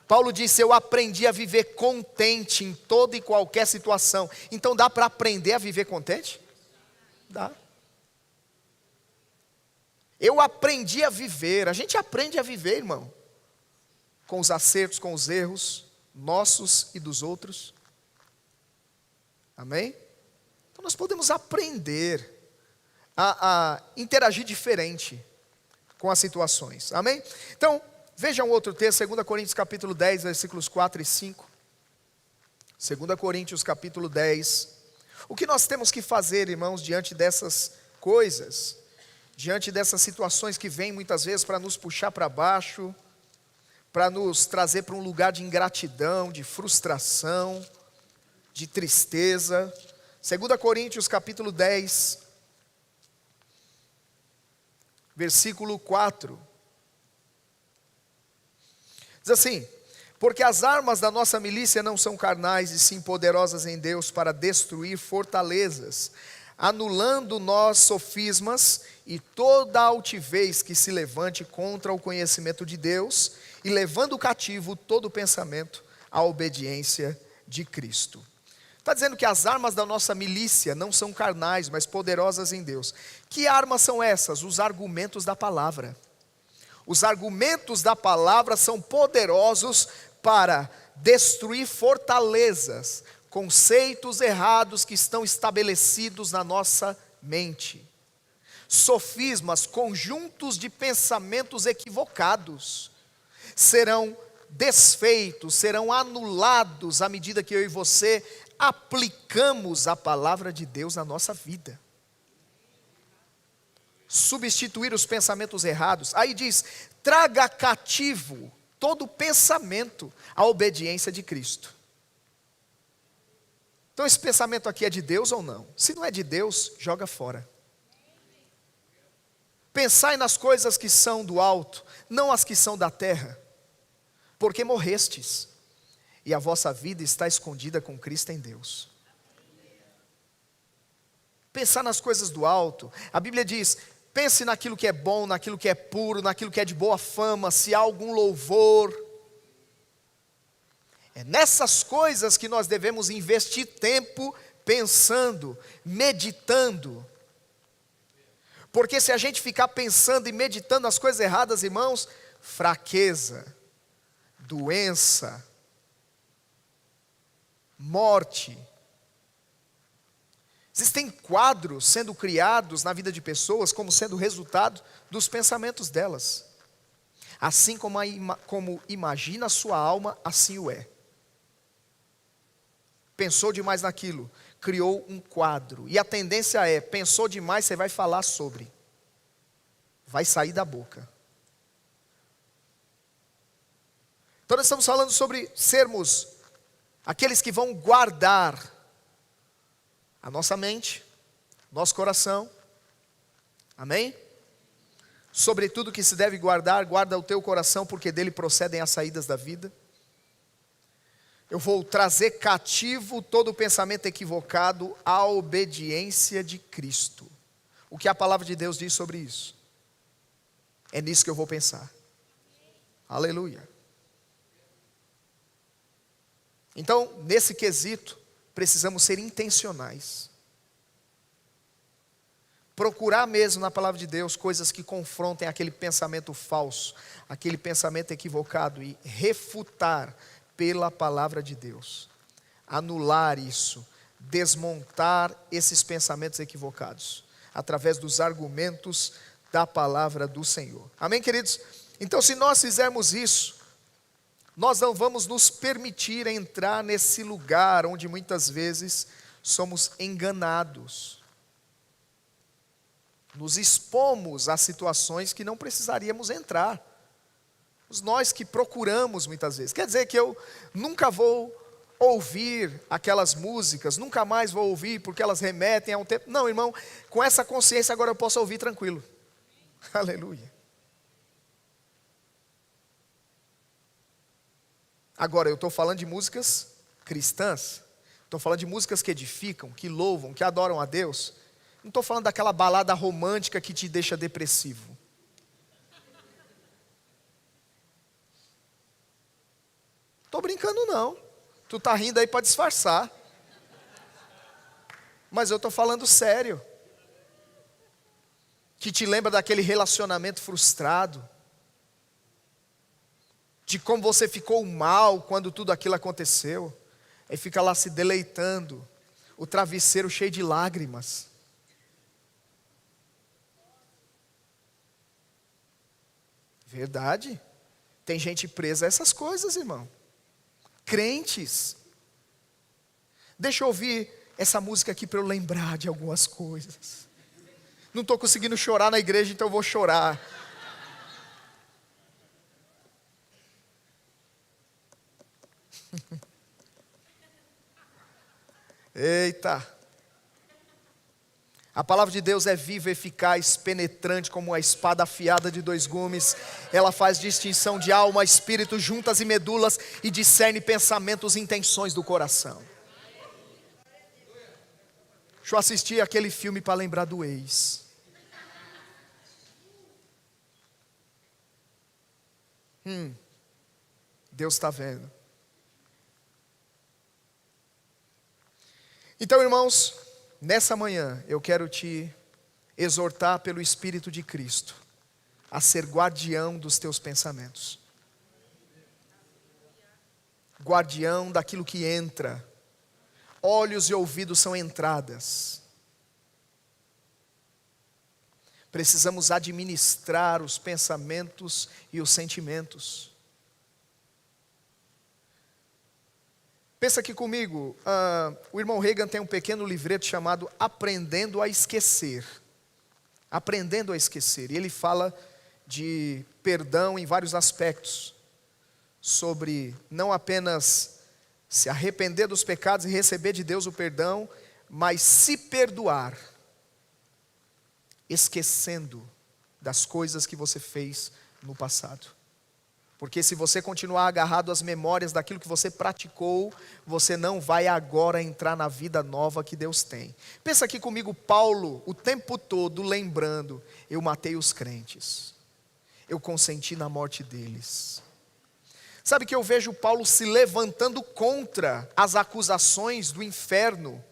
Paulo disse, eu aprendi a viver contente em toda e qualquer situação. Então dá para aprender a viver contente? Dá. Eu aprendi a viver, a gente aprende a viver, irmão. Com os acertos, com os erros, nossos e dos outros. Amém? Então nós podemos aprender a interagir diferente com as situações. Amém? Então, veja um outro texto, 2 Coríntios capítulo 10, versículos 4 e 5. 2 Coríntios capítulo 10. O que nós temos que fazer, irmãos, diante dessas coisas, diante dessas situações que vêm muitas vezes para nos puxar para baixo, para nos trazer para um lugar de ingratidão, de frustração, de tristeza. 2 Coríntios capítulo 10, versículo 4. Diz assim, porque as armas da nossa milícia não são carnais, e sim poderosas em Deus para destruir fortalezas, anulando nós sofismas e toda altivez que se levante contra o conhecimento de Deus, e levando cativo todo pensamento à obediência de Cristo. Está dizendo que as armas da nossa milícia não são carnais, mas poderosas em Deus. Que armas são essas? Os argumentos da palavra. Os argumentos da palavra são poderosos para destruir fortalezas, conceitos errados que estão estabelecidos na nossa mente. Sofismas, conjuntos de pensamentos equivocados, serão desfeitos, serão anulados à medida que eu e você aplicamos a palavra de Deus na nossa vida. Substituir os pensamentos errados. Aí diz, traga cativo todo pensamento à obediência de Cristo. Então esse pensamento aqui é de Deus ou não? Se não é de Deus, joga fora. Pensai nas coisas que são do alto, não as que são da terra, porque morrestes, e a vossa vida está escondida com Cristo em Deus. Pensar nas coisas do alto, a Bíblia diz, pense naquilo que é bom, naquilo que é puro, naquilo que é de boa fama, se há algum louvor. É nessas coisas que nós devemos investir tempo pensando, meditando. Porque se a gente ficar pensando e meditando nas coisas erradas, irmãos, fraqueza, doença, morte. Existem quadros sendo criados na vida de pessoas como sendo resultado dos pensamentos delas. Assim como imagina a sua alma, assim o é. Pensou demais naquilo, criou um quadro. E a tendência é, pensou demais, você vai falar sobre. Vai sair da boca. Então nós estamos falando sobre sermos aqueles que vão guardar a nossa mente, nosso coração. Amém? Sobre tudo que se deve guardar, guarda o teu coração, porque dele procedem as saídas da vida. Eu vou trazer cativo todo pensamento equivocado à obediência de Cristo. o que a palavra de Deus diz sobre isso. É nisso que eu vou pensar. Aleluia. Então, nesse quesito, precisamos ser intencionais. Procurar mesmo na palavra de Deus coisas que confrontem aquele pensamento falso, aquele pensamento equivocado e refutar pela palavra de Deus. Anular isso, desmontar esses pensamentos equivocados, através dos argumentos da palavra do Senhor. Amém, queridos? Então, se nós fizermos isso, nós não vamos nos permitir entrar nesse lugar onde muitas vezes somos enganados. Nos expomos a situações que não precisaríamos entrar. Nós que procuramos muitas vezes. Quer dizer que eu nunca vou ouvir aquelas músicas, nunca mais vou ouvir porque elas remetem a um tempo. Não, irmão, com essa consciência agora eu posso ouvir tranquilo. Aleluia. Agora eu estou falando de músicas cristãs, estou falando de músicas que edificam, que louvam, que adoram a Deus. Não estou falando daquela balada romântica que te deixa depressivo. Estou brincando não. Tu está rindo aí para disfarçar. Mas eu estou falando sério. Que te lembra daquele relacionamento frustrado. De como você ficou mal quando tudo aquilo aconteceu. Aí fica lá se deleitando. O travesseiro cheio de lágrimas. Verdade. Tem gente presa a essas coisas, irmão. Crentes. Deixa eu ouvir essa música aqui para eu lembrar de algumas coisas. Não estou conseguindo chorar na igreja, então eu vou chorar. Eita. A palavra de Deus é viva, eficaz, penetrante como uma espada afiada de 2 gumes. Ela faz distinção de alma, espírito, juntas e medulas e discerne pensamentos e intenções do coração. Deixa eu assistir aquele filme para lembrar do ex. Deus está vendo. Então, irmãos, nessa manhã eu quero te exortar pelo Espírito de Cristo a ser guardião dos teus pensamentos. Guardião daquilo que entra. Olhos e ouvidos são entradas. Precisamos administrar os pensamentos e os sentimentos. Pensa aqui comigo, o irmão Reagan tem um pequeno livreto chamado Aprendendo a Esquecer. Aprendendo a Esquecer. E ele fala de perdão em vários aspectos. Sobre não apenas se arrepender dos pecados e receber de Deus o perdão, mas se perdoar. Esquecendo das coisas que você fez no passado. Porque se você continuar agarrado às memórias daquilo que você praticou, você não vai agora entrar na vida nova que Deus tem. Pensa aqui comigo, Paulo, o tempo todo lembrando, eu matei os crentes. Eu consenti na morte deles. Sabe que eu vejo Paulo se levantando contra as acusações do inferno.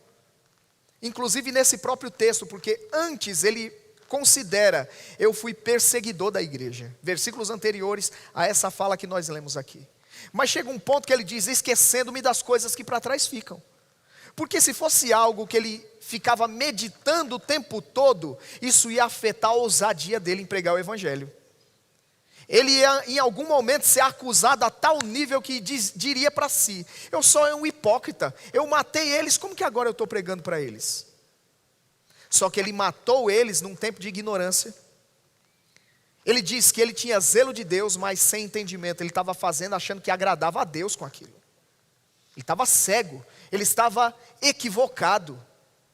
Inclusive nesse próprio texto, porque antes ele considera, eu fui perseguidor da igreja. Versículos anteriores a essa fala que nós lemos aqui. Mas chega um ponto que ele diz, esquecendo-me das coisas que para trás ficam. Porque se fosse algo que ele ficava meditando o tempo todo, isso ia afetar a ousadia dele em pregar o evangelho. Ele ia em algum momento ser acusado a tal nível que diria para si, eu sou um hipócrita, eu matei eles, como que agora eu estou pregando para eles? Só que ele matou eles num tempo de ignorância. Ele diz que ele tinha zelo de Deus, mas sem entendimento. Ele estava fazendo achando que agradava a Deus com aquilo. Ele estava cego. Ele estava equivocado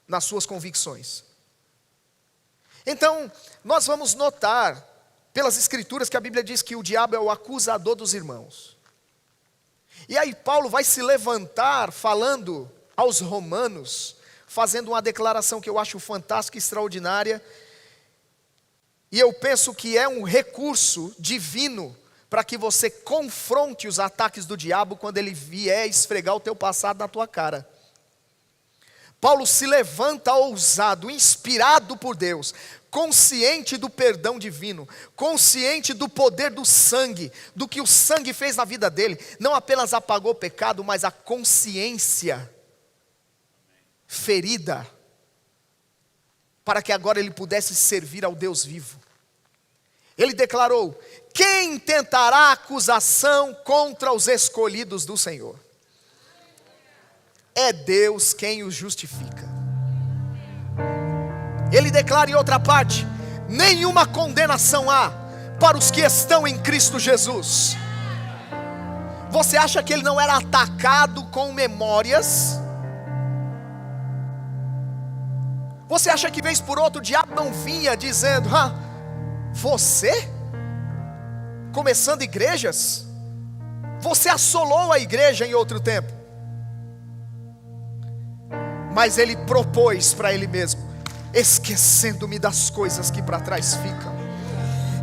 nas suas convicções. Então, nós vamos notar pelas escrituras que a Bíblia diz que o diabo é o acusador dos irmãos. E aí Paulo vai se levantar falando aos romanos, fazendo uma declaração que eu acho fantástica e extraordinária, E eu penso que é um recurso divino para que você confronte os ataques do diabo quando ele vier esfregar o teu passado na tua cara. Paulo se levanta ousado, inspirado por Deus, consciente do perdão divino, consciente do poder do sangue, do que o sangue fez na vida dele. Não apenas apagou o pecado, mas a consciência ferida, para que agora ele pudesse servir ao Deus vivo. Ele declarou: quem tentará acusação contra os escolhidos do Senhor? É Deus quem os justifica. Ele declara em outra parte: nenhuma condenação há para os que estão em Cristo Jesus. Você acha que ele não era atacado com memórias? Você acha que vez por outro o diabo não vinha dizendo: você? Começando igrejas? Você assolou a igreja em outro tempo. Mas ele propôs para ele mesmo: esquecendo-me das coisas que para trás ficam,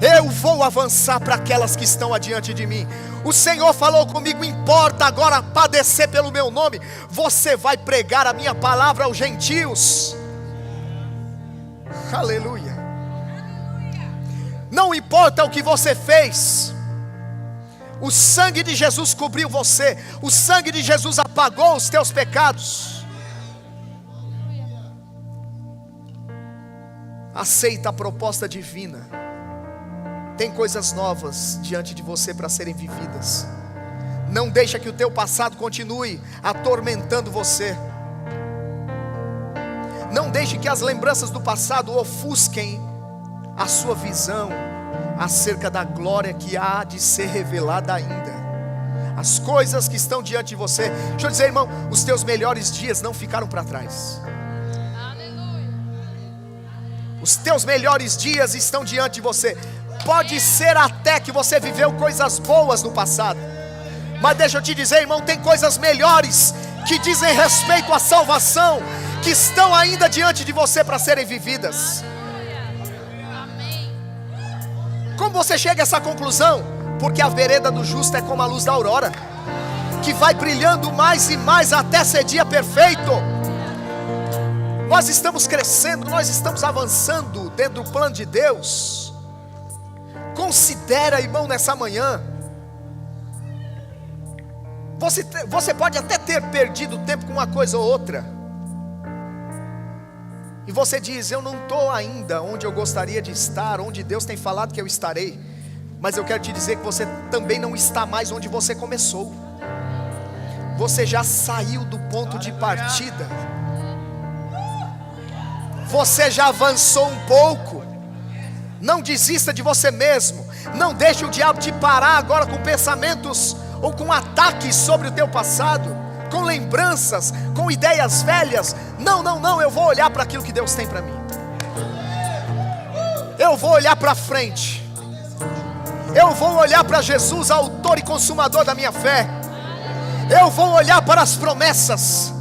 eu vou avançar para aquelas que estão adiante de mim. O Senhor falou comigo: importa agora padecer pelo meu nome. Você vai pregar a minha palavra aos gentios. Aleluia. Não importa o que você fez, o sangue de Jesus cobriu você, o sangue de Jesus apagou os teus pecados. Aceita a proposta divina. Tem coisas novas diante de você para serem vividas. Não deixa que o teu passado continue atormentando você. Não deixe que as lembranças do passado ofusquem a sua visão acerca da glória que há de ser revelada ainda. As coisas que estão diante de você. Deixa eu dizer, irmão, os teus melhores dias não ficaram para trás. Os teus melhores dias estão diante de você. Pode ser até que você viveu coisas boas no passado, mas deixa eu te dizer, irmão, tem coisas melhores que dizem respeito à salvação, que estão ainda diante de você para serem vividas. Como você chega a essa conclusão? Porque a vereda do justo é como a luz da aurora, que vai brilhando mais e mais até ser dia perfeito. Nós estamos crescendo, nós estamos avançando dentro do plano de Deus. Considera, irmão, nessa manhã. Você pode até ter perdido tempo com uma coisa ou outra, e você diz: eu não estou ainda onde eu gostaria de estar, onde Deus tem falado que eu estarei. Mas eu quero te dizer que você também não está mais onde você começou. Você já saiu do ponto de partida. Você já avançou um pouco. Não desista de você mesmo. Não deixe o diabo te parar agora com pensamentos ou com ataques sobre o teu passado, com lembranças, com ideias velhas. Não, não, não, eu vou olhar para aquilo que Deus tem para mim. Eu vou olhar para frente. Eu vou olhar para Jesus, autor e consumador da minha fé. Eu vou olhar para as promessas.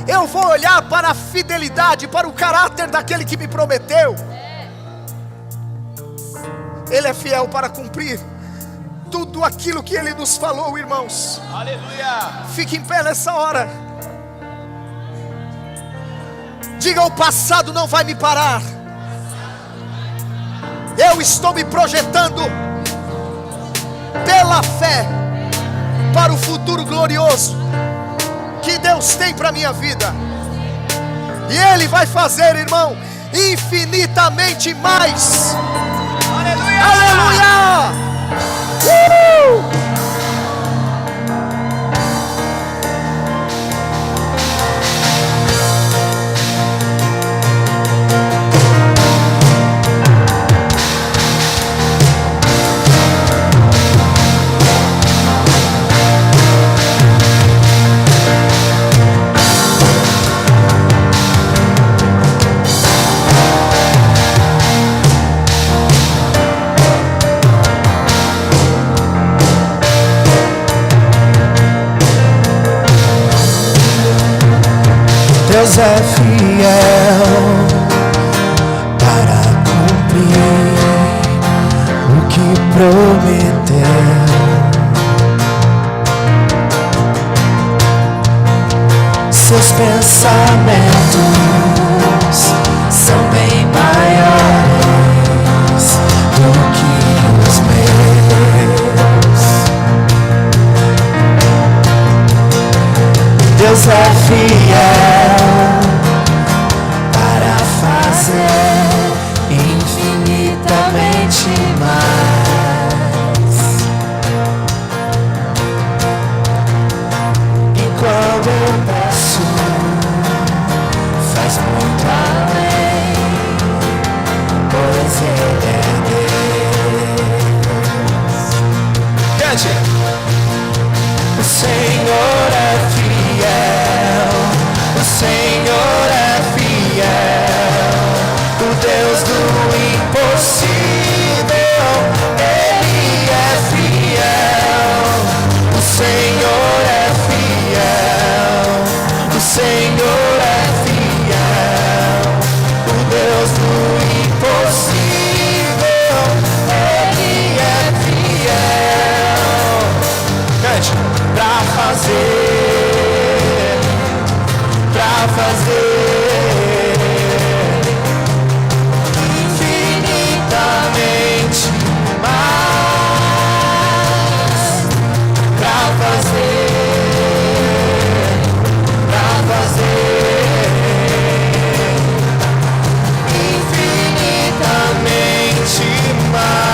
Eu vou olhar para a fidelidade, para o caráter daquele que me prometeu. Ele é fiel para cumprir tudo aquilo que Ele nos falou, irmãos. Aleluia. Fique em pé nessa hora. Diga: o passado não vai me parar. Eu estou me projetando pela fé para o futuro glorioso que Deus tem para a minha vida. E Ele vai fazer, irmão, infinitamente mais. Aleluia. Aleluia. Deus é fiel para cumprir prometeu. Seus pensamentos são bem maiores do que os meus. Deus é fiel para fazer infinitamente mais. E quando eu peço, faz muito além, pois Ele é Deus. Cante. O Senhor é fiel, o Senhor é fiel, o Deus do impossível, Ele é fiel. O Senhor é fiel, o Senhor é fiel, o Deus do impossível, Ele é fiel. Cante. Pra fazer infinitamente mais, pra fazer infinitamente mais.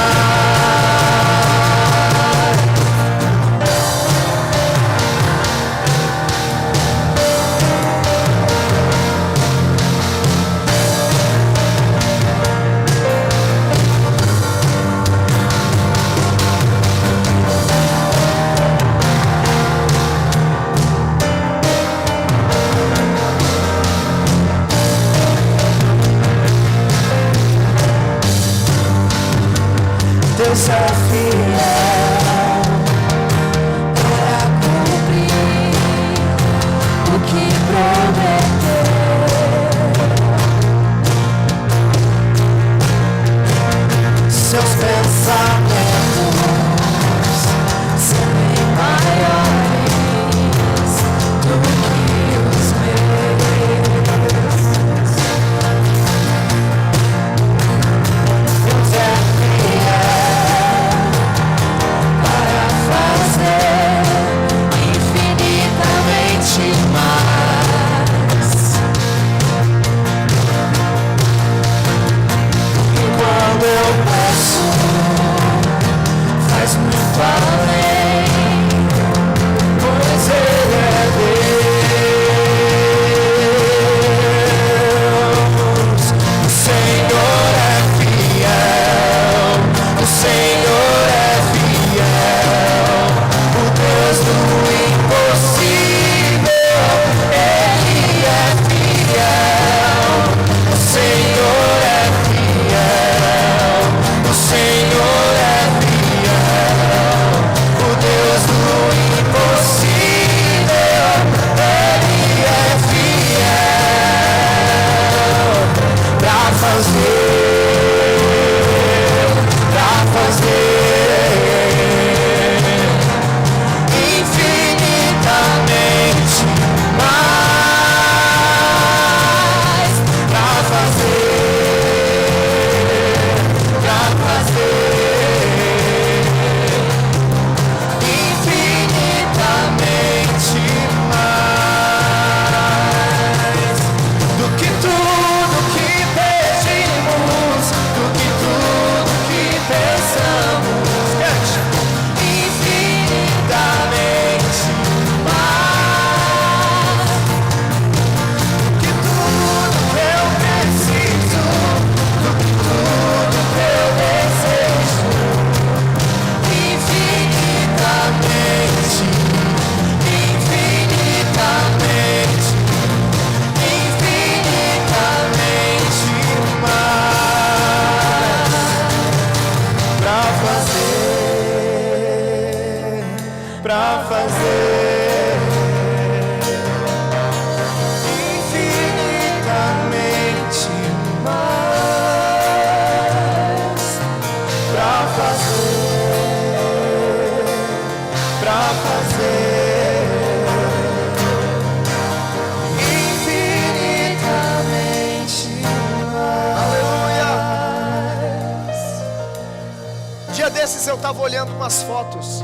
dias eu estava olhando umas fotos,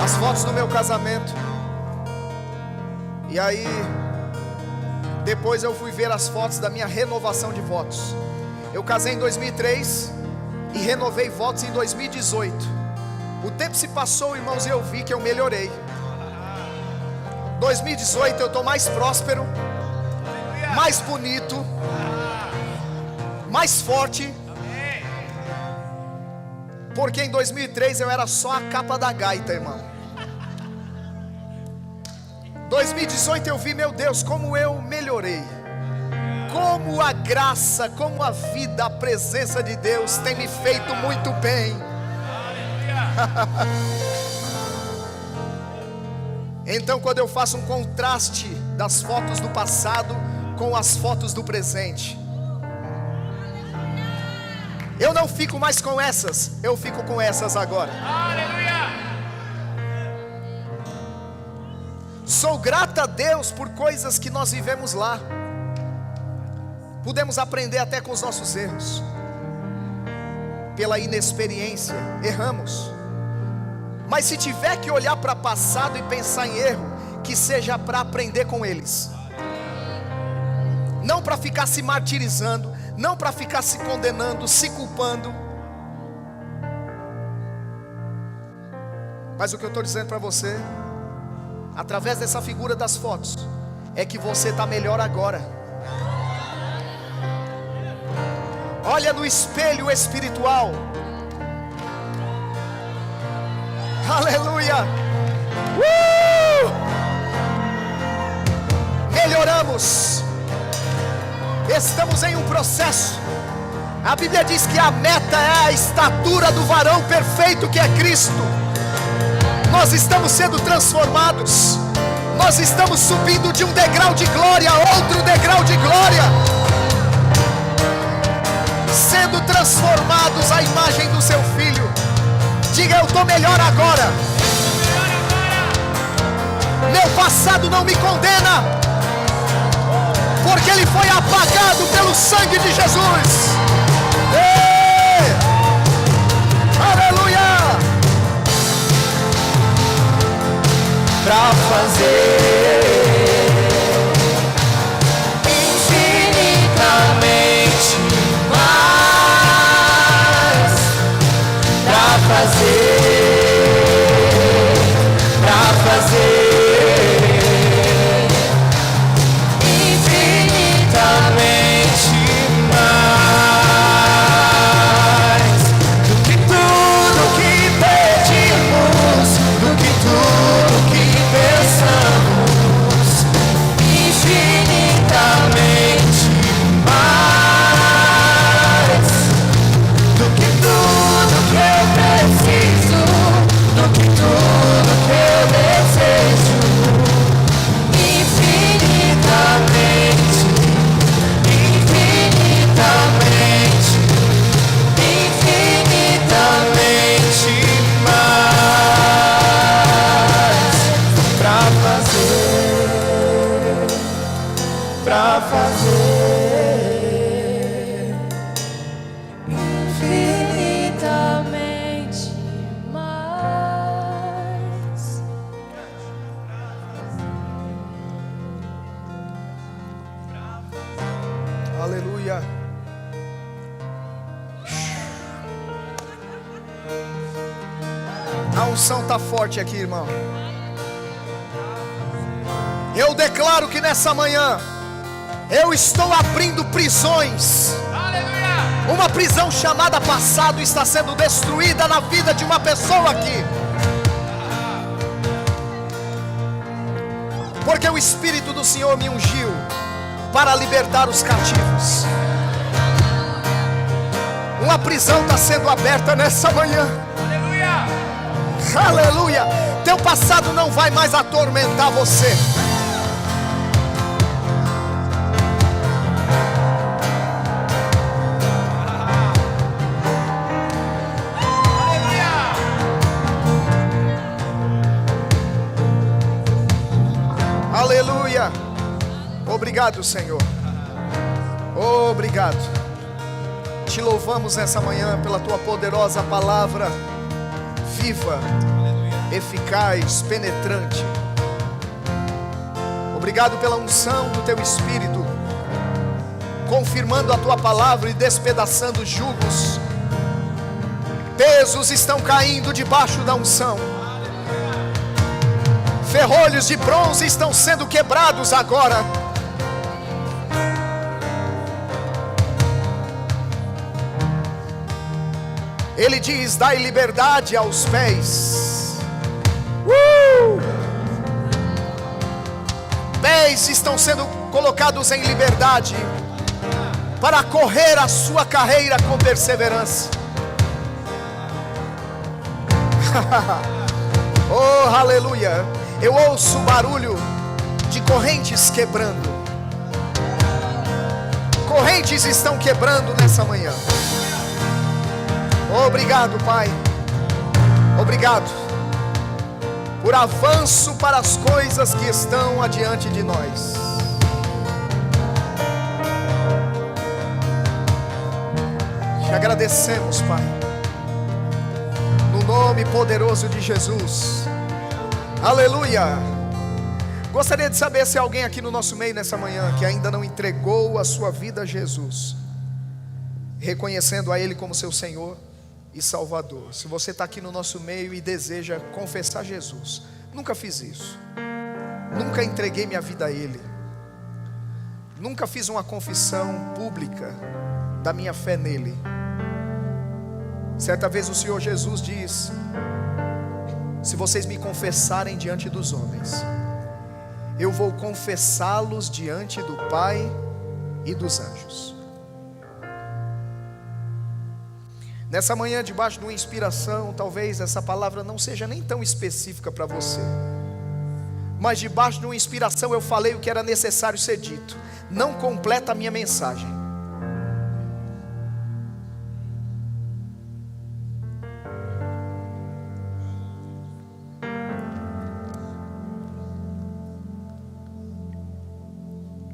as fotos do meu casamento. E aí, depois eu fui ver as fotos da minha renovação de votos. Eu casei em 2003 e renovei votos em 2018. O tempo se passou, irmãos, e eu vi que eu melhorei. 2018 eu estou mais próspero, mais bonito, mais forte. Porque em 2003 eu era só a capa da gaita, irmão. 2018 eu vi, meu Deus, como eu melhorei. Como a graça, como a vida, a presença de Deus tem me feito muito bem. Então, quando eu faço um contraste das fotos do passado com as fotos do presente, eu não fico mais com essas, eu fico com essas agora. Sou grata a Deus por coisas que nós vivemos lá. Pudemos aprender até com os nossos erros. Pela inexperiência, erramos. Mas se tiver que olhar para o passado e pensar em erro, que seja para aprender com eles. Não para ficar se martirizando, não para ficar se condenando, se culpando. Mas o que eu estou dizendo para você, através dessa figura das fotos, é que você está melhor agora. Olha no espelho espiritual. Aleluia. Melhoramos. Estamos em um processo. A Bíblia diz que a meta é a estatura do varão perfeito, que é Cristo. Nós estamos sendo transformados. Nós estamos subindo de um degrau de glória a outro degrau de glória, sendo transformados à imagem do seu Filho. Diga: eu estou melhor agora. Meu passado não me condena, porque ele foi apagado pelo sangue de Jesus. Ei! Aleluia! Pra fazer infinitamente mais, pra fazer infinitamente mais do que tudo que pedimos, do que tudo que pensamos, infinitamente mais do que tudo que eu preciso, do que tudo que eu desejo, infinitamente, infinitamente, infinitamente mais, pra fazer infinitamente mais. Aleluia. A unção está forte aqui, irmão. Eu declaro que nessa manhã eu estou abrindo prisões. Uma prisão chamada passado está sendo destruída na vida de uma pessoa aqui, porque o Espírito do Senhor me ungiu para libertar os cativos. Uma prisão está sendo aberta nessa manhã. Aleluia. Teu passado não vai mais atormentar você. Aleluia. Obrigado, Senhor. Obrigado. Te louvamos nessa manhã pela tua poderosa palavra, viva, eficaz, penetrante. Obrigado pela unção do teu Espírito, confirmando a tua palavra e despedaçando jugos. Pesos estão caindo debaixo da unção. Ferrolhos de bronze estão sendo quebrados agora. Ele diz: dai liberdade aos pés. Pés estão sendo colocados em liberdade para correr a sua carreira com perseverança. Oh, aleluia. Eu ouço o barulho de correntes quebrando. Correntes estão quebrando nessa manhã. Obrigado, Pai. Obrigado por avanço para as coisas que estão adiante de nós. Te agradecemos, Pai, no nome poderoso de Jesus. Aleluia. Gostaria de saber se há alguém aqui no nosso meio nessa manhã que ainda não entregou a sua vida a Jesus, reconhecendo a Ele como seu Senhor e Salvador. Se você está aqui no nosso meio e deseja confessar Jesus: nunca fiz isso, nunca entreguei minha vida a Ele, nunca fiz uma confissão pública da minha fé nele. Certa vez o Senhor Jesus diz: se vocês me confessarem diante dos homens, eu vou confessá-los diante do Pai e dos anjos. Nessa manhã, debaixo de uma inspiração, talvez essa palavra não seja nem tão específica para você, mas debaixo de uma inspiração eu falei o que era necessário ser dito. Não completa a minha mensagem.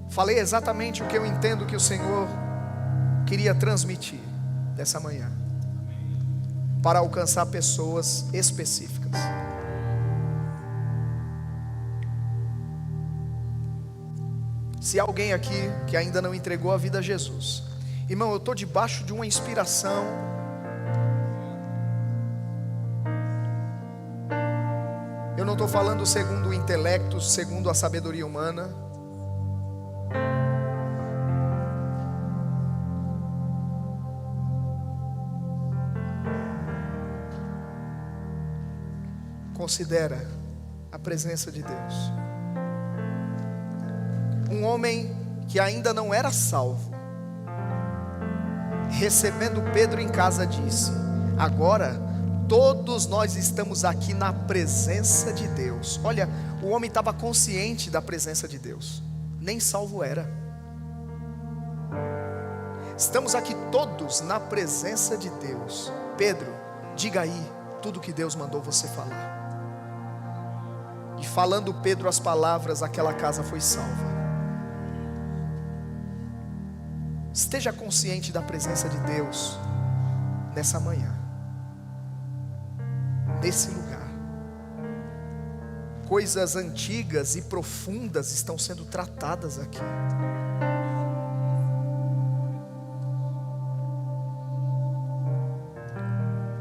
Falei exatamente o que eu entendo que o Senhor queria transmitir dessa manhã, para alcançar pessoas específicas. Se há alguém aqui que ainda não entregou a vida a Jesus, irmão, eu estou debaixo de uma inspiração. Eu não estou falando segundo o intelecto, segundo a sabedoria humana. Considera a presença de Deus. Um homem que ainda não era salvo, recebendo Pedro em casa, disse: agora todos nós estamos aqui na presença de Deus. Olha, o homem estava consciente da presença de Deus, nem salvo era. Estamos aqui todos na presença de Deus. Pedro, diga aí tudo que Deus mandou você falar. E falando Pedro as palavras, aquela casa foi salva. Esteja consciente da presença de Deus nessa manhã, nesse lugar. Coisas antigas e profundas estão sendo tratadas aqui.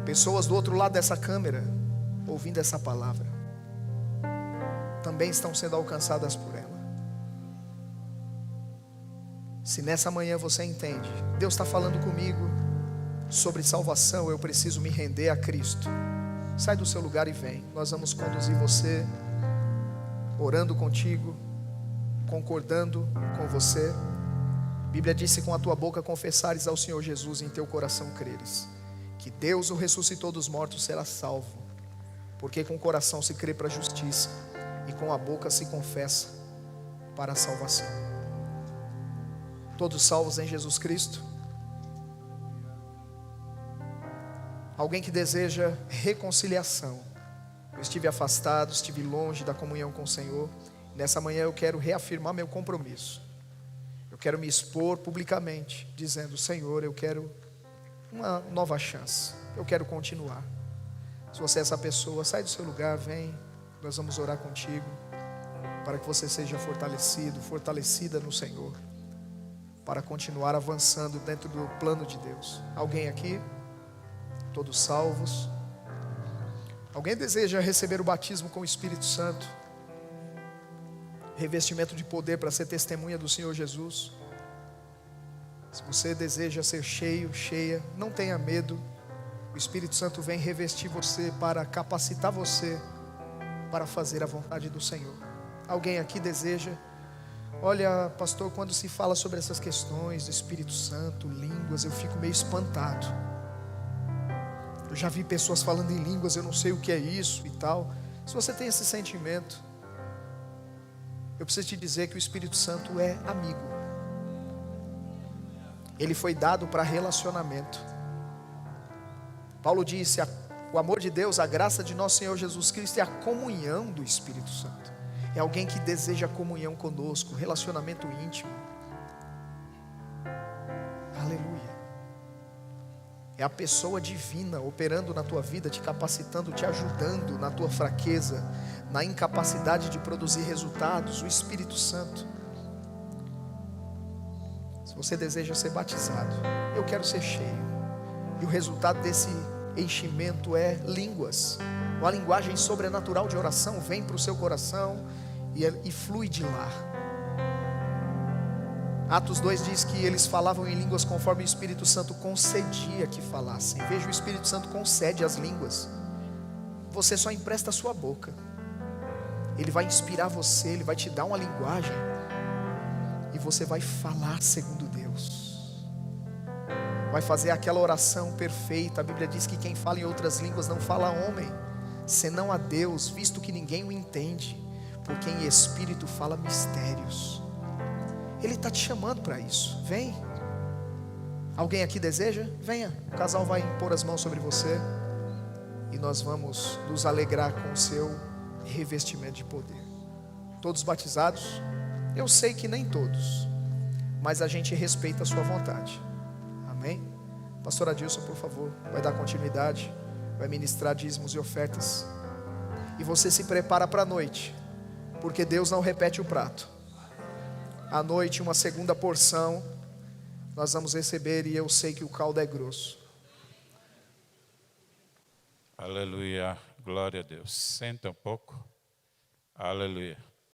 Pessoas do outro lado dessa câmera, ouvindo essa palavra, também estão sendo alcançadas por ela. Se nessa manhã você entende, Deus está falando comigo sobre salvação, eu preciso me render a Cristo, sai do seu lugar e vem. Nós vamos conduzir você, orando contigo, concordando com você. A Bíblia diz: se com a tua boca confessares ao Senhor Jesus e em teu coração creres que Deus o ressuscitou dos mortos, será salvo. Porque com o coração se crê para a justiça e com a boca se confessa para a salvação. Todos salvos em Jesus Cristo? Alguém que deseja reconciliação? Eu estive afastado, estive longe da comunhão com o Senhor. Nessa manhã eu quero reafirmar meu compromisso. Eu quero me expor publicamente, dizendo: Senhor, eu quero uma nova chance. Eu quero continuar. Se você é essa pessoa, sai do seu lugar, vem. Nós vamos orar contigo, para que você seja fortalecido, fortalecida no Senhor, para continuar avançando dentro do plano de Deus. Alguém aqui? Todos salvos? Alguém deseja receber o batismo com o Espírito Santo? Revestimento de poder para ser testemunha do Senhor Jesus? Se você deseja ser cheio, cheia, não tenha medo. O Espírito Santo vem revestir você para capacitar você para fazer a vontade do Senhor. Alguém aqui deseja? Olha, pastor, quando se fala sobre essas questões do Espírito Santo, línguas, eu fico meio espantado. Eu já vi pessoas falando em línguas, eu não sei o que é isso e tal. Se você tem esse sentimento, eu preciso te dizer que o Espírito Santo é amigo. Ele foi dado para relacionamento. Paulo disse: o amor de Deus, a graça de nosso Senhor Jesus Cristo e a comunhão do Espírito Santo. É alguém que deseja comunhão conosco, relacionamento íntimo. Aleluia. É a pessoa divina operando na tua vida, te capacitando, te ajudando na tua fraqueza, na incapacidade de produzir resultados, o Espírito Santo. Se você deseja ser batizado, eu quero ser cheio. E o resultado desse enchimento é línguas. Uma linguagem sobrenatural de oração vem para o seu coração e flui de lá. Atos 2 diz que eles falavam em línguas conforme o Espírito Santo concedia que falassem. Veja, o Espírito Santo concede as línguas. Você só empresta a sua boca. Ele vai inspirar você, ele vai te dar uma linguagem e você vai falar segundo Deus. Vai fazer aquela oração perfeita. A Bíblia diz que quem fala em outras línguas não fala a homem, senão a Deus, visto que ninguém o entende, porque em espírito fala mistérios. Ele está te chamando para isso. Vem. Alguém aqui deseja? Venha. O casal vai impor as mãos sobre você e nós vamos nos alegrar com o seu revestimento de poder. Todos batizados? Eu sei que nem todos, mas a gente respeita a sua vontade. Amém? Pastor Adilson, por favor, vai dar continuidade, vai ministrar dízimos e ofertas. E você se prepara para a noite, porque Deus não repete o prato. À noite, uma segunda porção nós vamos receber, e eu sei que o caldo é grosso. Aleluia, glória a Deus. Senta um pouco. Aleluia.